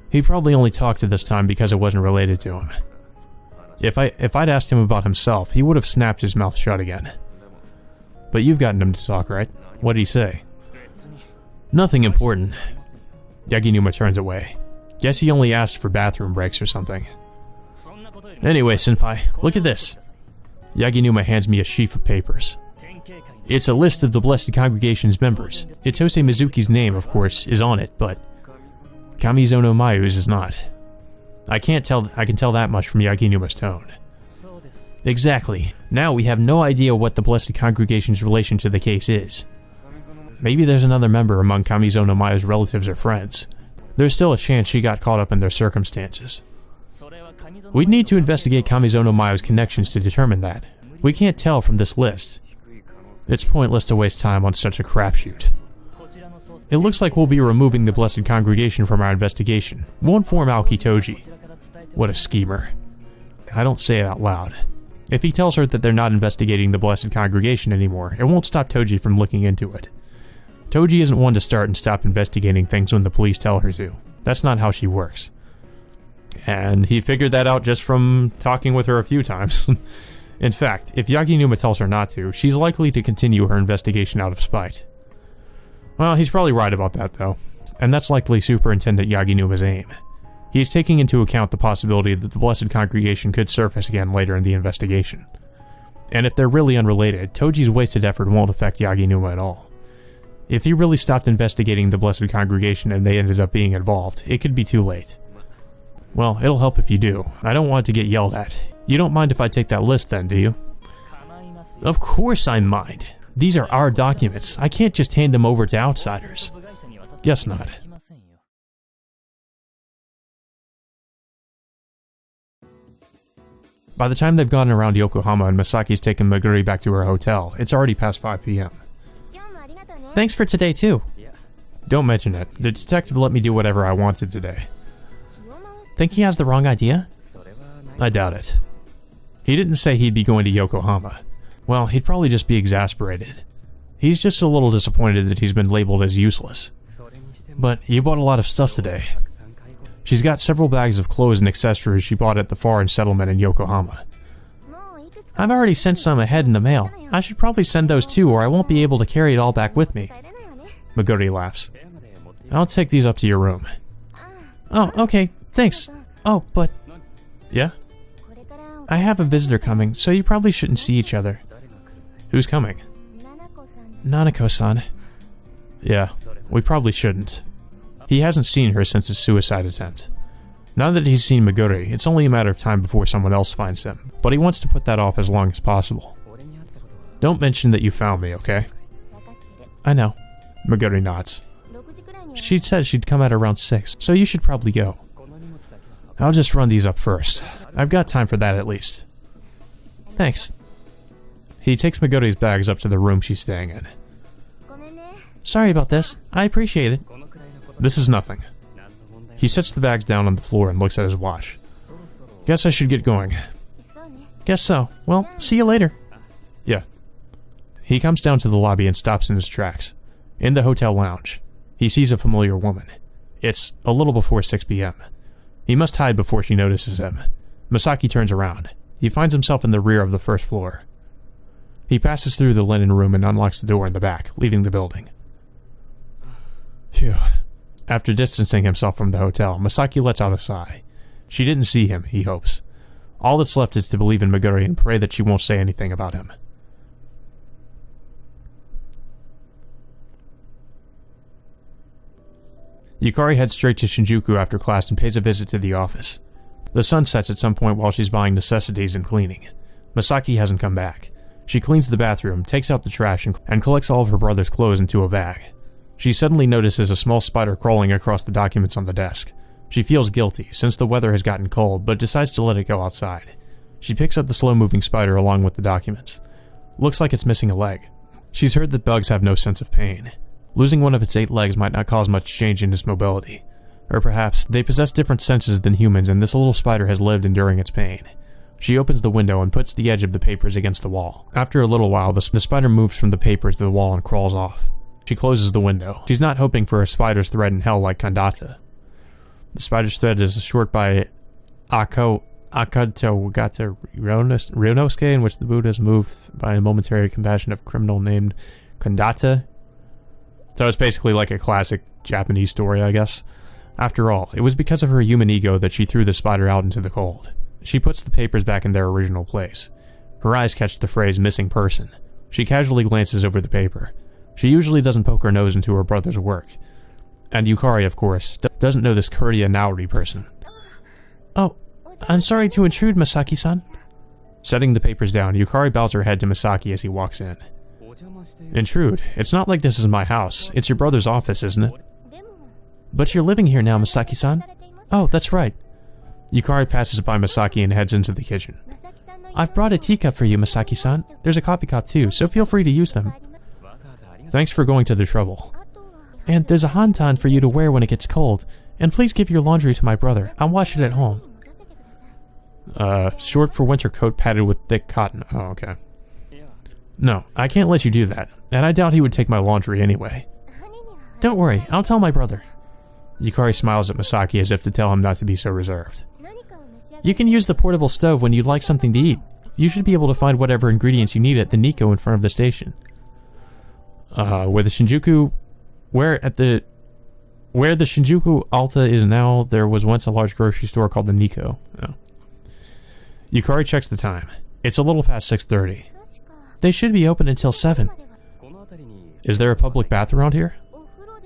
He probably only talked to this time because it wasn't related to him. If I'd asked him about himself, he would have snapped his mouth shut again. But you've gotten him to talk, right? What did he say? Nothing important. Yaginuma turns away. Guess he only asked for bathroom breaks or something. Anyway, senpai, look at this. Yaginuma hands me a sheaf of papers. It's a list of the Blessed Congregation's members. Itose Mizuki's name, of course, is on it, but Kamizono Mayu's is not. I can tell that much from Yaginuma's tone. Exactly. Now we have no idea what the Blessed Congregation's relation to the case is. Maybe there's another member among Kamizono Mayu's relatives or friends. There's still a chance she got caught up in their circumstances. We'd need to investigate Kamizono Mayu's connections to determine that. We can't tell from this list. It's pointless to waste time on such a crapshoot. It looks like we'll be removing the Blessed Congregation from our investigation. We'll inform Aoki Toji. What a schemer. I don't say it out loud. If he tells her that they're not investigating the Blessed Congregation anymore, it won't stop Toji from looking into it. Toji isn't one to start and stop investigating things when the police tell her to. That's not how she works. And he figured that out just from talking with her a few times. In fact, if Yaginuma tells her not to, she's likely to continue her investigation out of spite. Well, he's probably right about that, though. And that's likely Superintendent Yaginuma's aim. He's taking into account the possibility that the Blessed Congregation could surface again later in the investigation. And if they're really unrelated, Toji's wasted effort won't affect Yaginuma at all. If he really stopped investigating the Blessed Congregation and they ended up being involved, it could be too late. Well, it'll help if you do. I don't want to get yelled at. You don't mind if I take that list then, do you? Of course I mind. These are our documents. I can't just hand them over to outsiders. Guess not. By the time they've gone around Yokohama and Masaki's taken Meguri back to her hotel, it's already past 5 p.m. Thanks for today, too. Don't mention it. The detective let me do whatever I wanted today. Think he has the wrong idea? I doubt it. He didn't say he'd be going to Yokohama. Well, he'd probably just be exasperated. He's just a little disappointed that he's been labeled as useless. But he bought a lot of stuff today. She's got several bags of clothes and accessories she bought at the foreign settlement in Yokohama. I've already sent some ahead in the mail. I should probably send those too, or I won't be able to carry it all back with me. Meguri laughs. I'll take these up to your room. Oh, okay, thanks. Oh, but... Yeah? I have a visitor coming, so you probably shouldn't see each other. Who's coming? Nanako-san. Yeah, we probably shouldn't. He hasn't seen her since his suicide attempt. Now that he's seen Meguri, it's only a matter of time before someone else finds him, but he wants to put that off as long as possible. Don't mention that you found me, okay? I know. Meguri nods. She said she'd come at around 6, so you should probably go. I'll just run these up first. I've got time for that at least. Thanks. He takes Meguri's bags up to the room she's staying in. Sorry about this. I appreciate it. This is nothing. He sets the bags down on the floor and looks at his watch. Guess I should get going. Guess so. Well, see you later. Yeah. He comes down to the lobby and stops in his tracks. In the hotel lounge, he sees a familiar woman. It's a little before 6 p.m. He must hide before she notices him. Masaki turns around. He finds himself in the rear of the first floor. He passes through the linen room and unlocks the door in the back, leaving the building. Phew. After distancing himself from the hotel, Masaki lets out a sigh. She didn't see him, he hopes. All that's left is to believe in Meguri and pray that she won't say anything about him. Yukari heads straight to Shinjuku after class and pays a visit to the office. The sun sets at some point while she's buying necessities and cleaning. Masaki hasn't come back. She cleans the bathroom, takes out the trash, and collects all of her brother's clothes into a bag. She suddenly notices a small spider crawling across the documents on the desk. She feels guilty, since the weather has gotten cold, but decides to let it go outside. She picks up the slow-moving spider along with the documents. Looks like it's missing a leg. She's heard that bugs have no sense of pain. Losing one of its 8 legs might not cause much change in its mobility. Or perhaps, they possess different senses than humans and this little spider has lived enduring its pain. She opens the window and puts the edge of the papers against the wall. After a little while, the spider moves from the papers to the wall and crawls off. She closes the window. She's not hoping for a spider's thread in hell like Kandata. The spider's thread is short by Akatogata Ryunosuke, in which the Buddha is moved by a momentary compassion of a criminal named Kandata. So it's basically like a classic Japanese story, I guess. After all, it was because of her human ego that she threw the spider out into the cold. She puts the papers back in their original place. Her eyes catch the phrase missing person. She casually glances over the paper. She usually doesn't poke her nose into her brother's work. And Yukari, of course, doesn't know this Kurdia Naori person. Oh, I'm sorry to intrude, Masaki-san. Setting the papers down, Yukari bows her head to Masaki as he walks in. Intrude? It's not like this is my house. It's your brother's office, isn't it? But you're living here now, Masaki-san. Oh, that's right. Yukari passes by Masaki and heads into the kitchen. I've brought a teacup for you, Masaki-san. There's a coffee cup too, so feel free to use them. Thanks for going to the trouble. And there's a hantan for you to wear when it gets cold. And please give your laundry to my brother. I'll wash it at home. Short for winter coat padded with thick cotton. Oh, okay. No, I can't let you do that. And I doubt he would take my laundry anyway. Don't worry, I'll tell my brother. Yukari smiles at Masaki as if to tell him not to be so reserved. You can use the portable stove when you'd like something to eat. You should be able to find whatever ingredients you need at the Nikko in front of the station. Where the Shinjuku Alta is now, there was once a large grocery store called the Nikko. Oh. Yukari checks the time. It's a little past 6:30. They should be open until 7. Is there a public bath around here?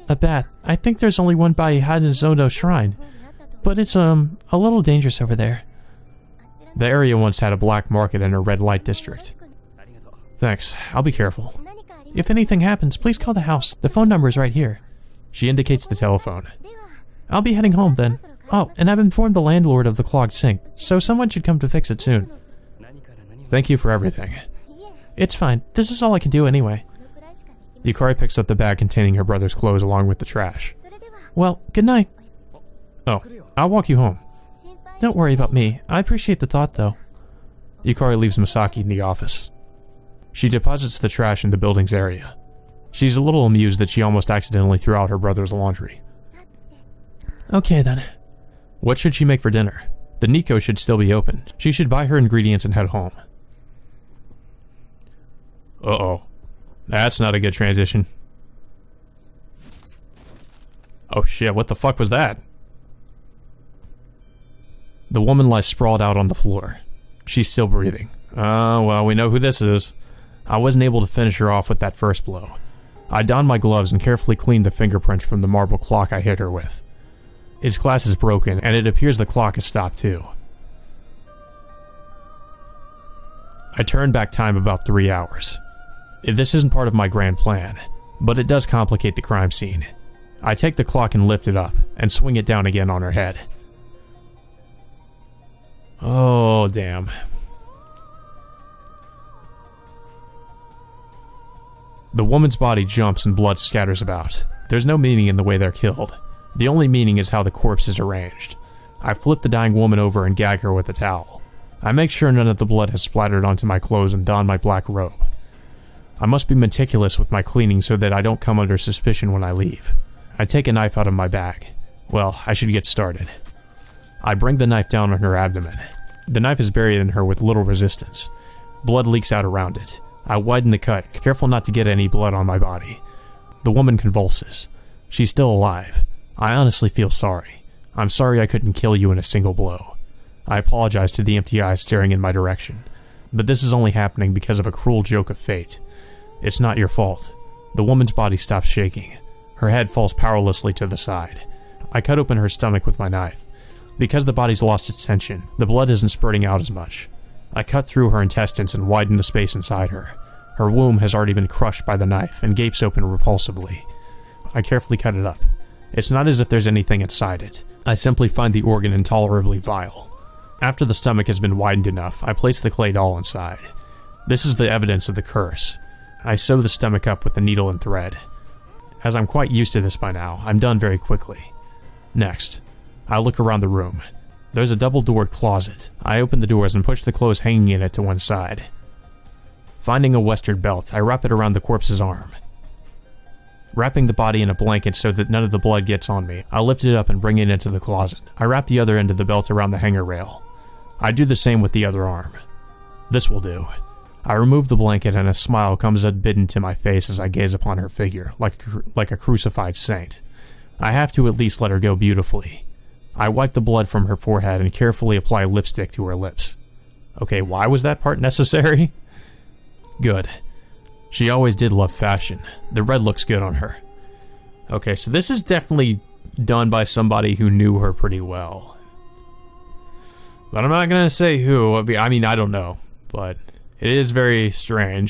A bath. I think there's only one by Hadazono Shrine. But it's, a little dangerous over there. The area once had a black market and a red light district. Thanks. I'll be careful. If anything happens, please call the house. The phone number is right here. She indicates the telephone. I'll be heading home then. Oh, and I've informed the landlord of the clogged sink, so someone should come to fix it soon. Thank you for everything. It's fine. This is all I can do anyway. Yukari picks up the bag containing her brother's clothes along with the trash. Well, good night. Oh, I'll walk you home. Don't worry about me. I appreciate the thought, though. Yukari leaves Masaki in the office. She deposits the trash in the building's area. She's a little amused that she almost accidentally threw out her brother's laundry. Okay then. What should she make for dinner? The Nikko should still be open. She should buy her ingredients and head home. Uh-oh. That's not a good transition. Oh shit, what the fuck was that? The woman lies sprawled out on the floor. She's still breathing. Well, we know who this is. I wasn't able to finish her off with that first blow. I donned my gloves and carefully cleaned the fingerprints from the marble clock I hit her with. Its glass is broken, and it appears the clock has stopped too. I turned back time about 3 hours. This isn't part of my grand plan, but it does complicate the crime scene. I take the clock and lift it up, and swing it down again on her head. Oh, damn. The woman's body jumps and blood scatters about. There's no meaning in the way they're killed. The only meaning is how the corpse is arranged. I flip the dying woman over and gag her with a towel. I make sure none of the blood has splattered onto my clothes and don my black robe. I must be meticulous with my cleaning so that I don't come under suspicion when I leave. I take a knife out of my bag. Well, I should get started. I bring the knife down on her abdomen. The knife is buried in her with little resistance. Blood leaks out around it. I widen the cut, careful not to get any blood on my body. The woman convulses. She's still alive. I honestly feel sorry. I'm sorry I couldn't kill you in a single blow. I apologize to the empty eyes staring in my direction. But this is only happening because of a cruel joke of fate. It's not your fault. The woman's body stops shaking. Her head falls powerlessly to the side. I cut open her stomach with my knife. Because the body's lost its tension, the blood isn't spurting out as much. I cut through her intestines and widen the space inside her. Her womb has already been crushed by the knife and gapes open repulsively. I carefully cut it up. It's not as if there's anything inside it. I simply find the organ intolerably vile. After the stomach has been widened enough, I place the clay doll inside. This is the evidence of the curse. I sew the stomach up with the needle and thread. As I'm quite used to this by now, I'm done very quickly. Next, I look around the room. There's a double-doored closet. I open the doors and push the clothes hanging in it to one side. Finding a western belt, I wrap it around the corpse's arm. Wrapping the body in a blanket so that none of the blood gets on me, I lift it up and bring it into the closet. I wrap the other end of the belt around the hanger rail. I do the same with the other arm. This will do. I remove the blanket and a smile comes unbidden to my face as I gaze upon her figure, like a crucified saint. I have to at least let her go beautifully. I wipe the blood from her forehead and carefully apply lipstick to her lips. Okay, why was that part necessary? Good. She always did love fashion. The red looks good on her. Okay, so this is definitely done by somebody who knew her pretty well. But I'm not gonna say who. I mean, I don't know. But it is very strange.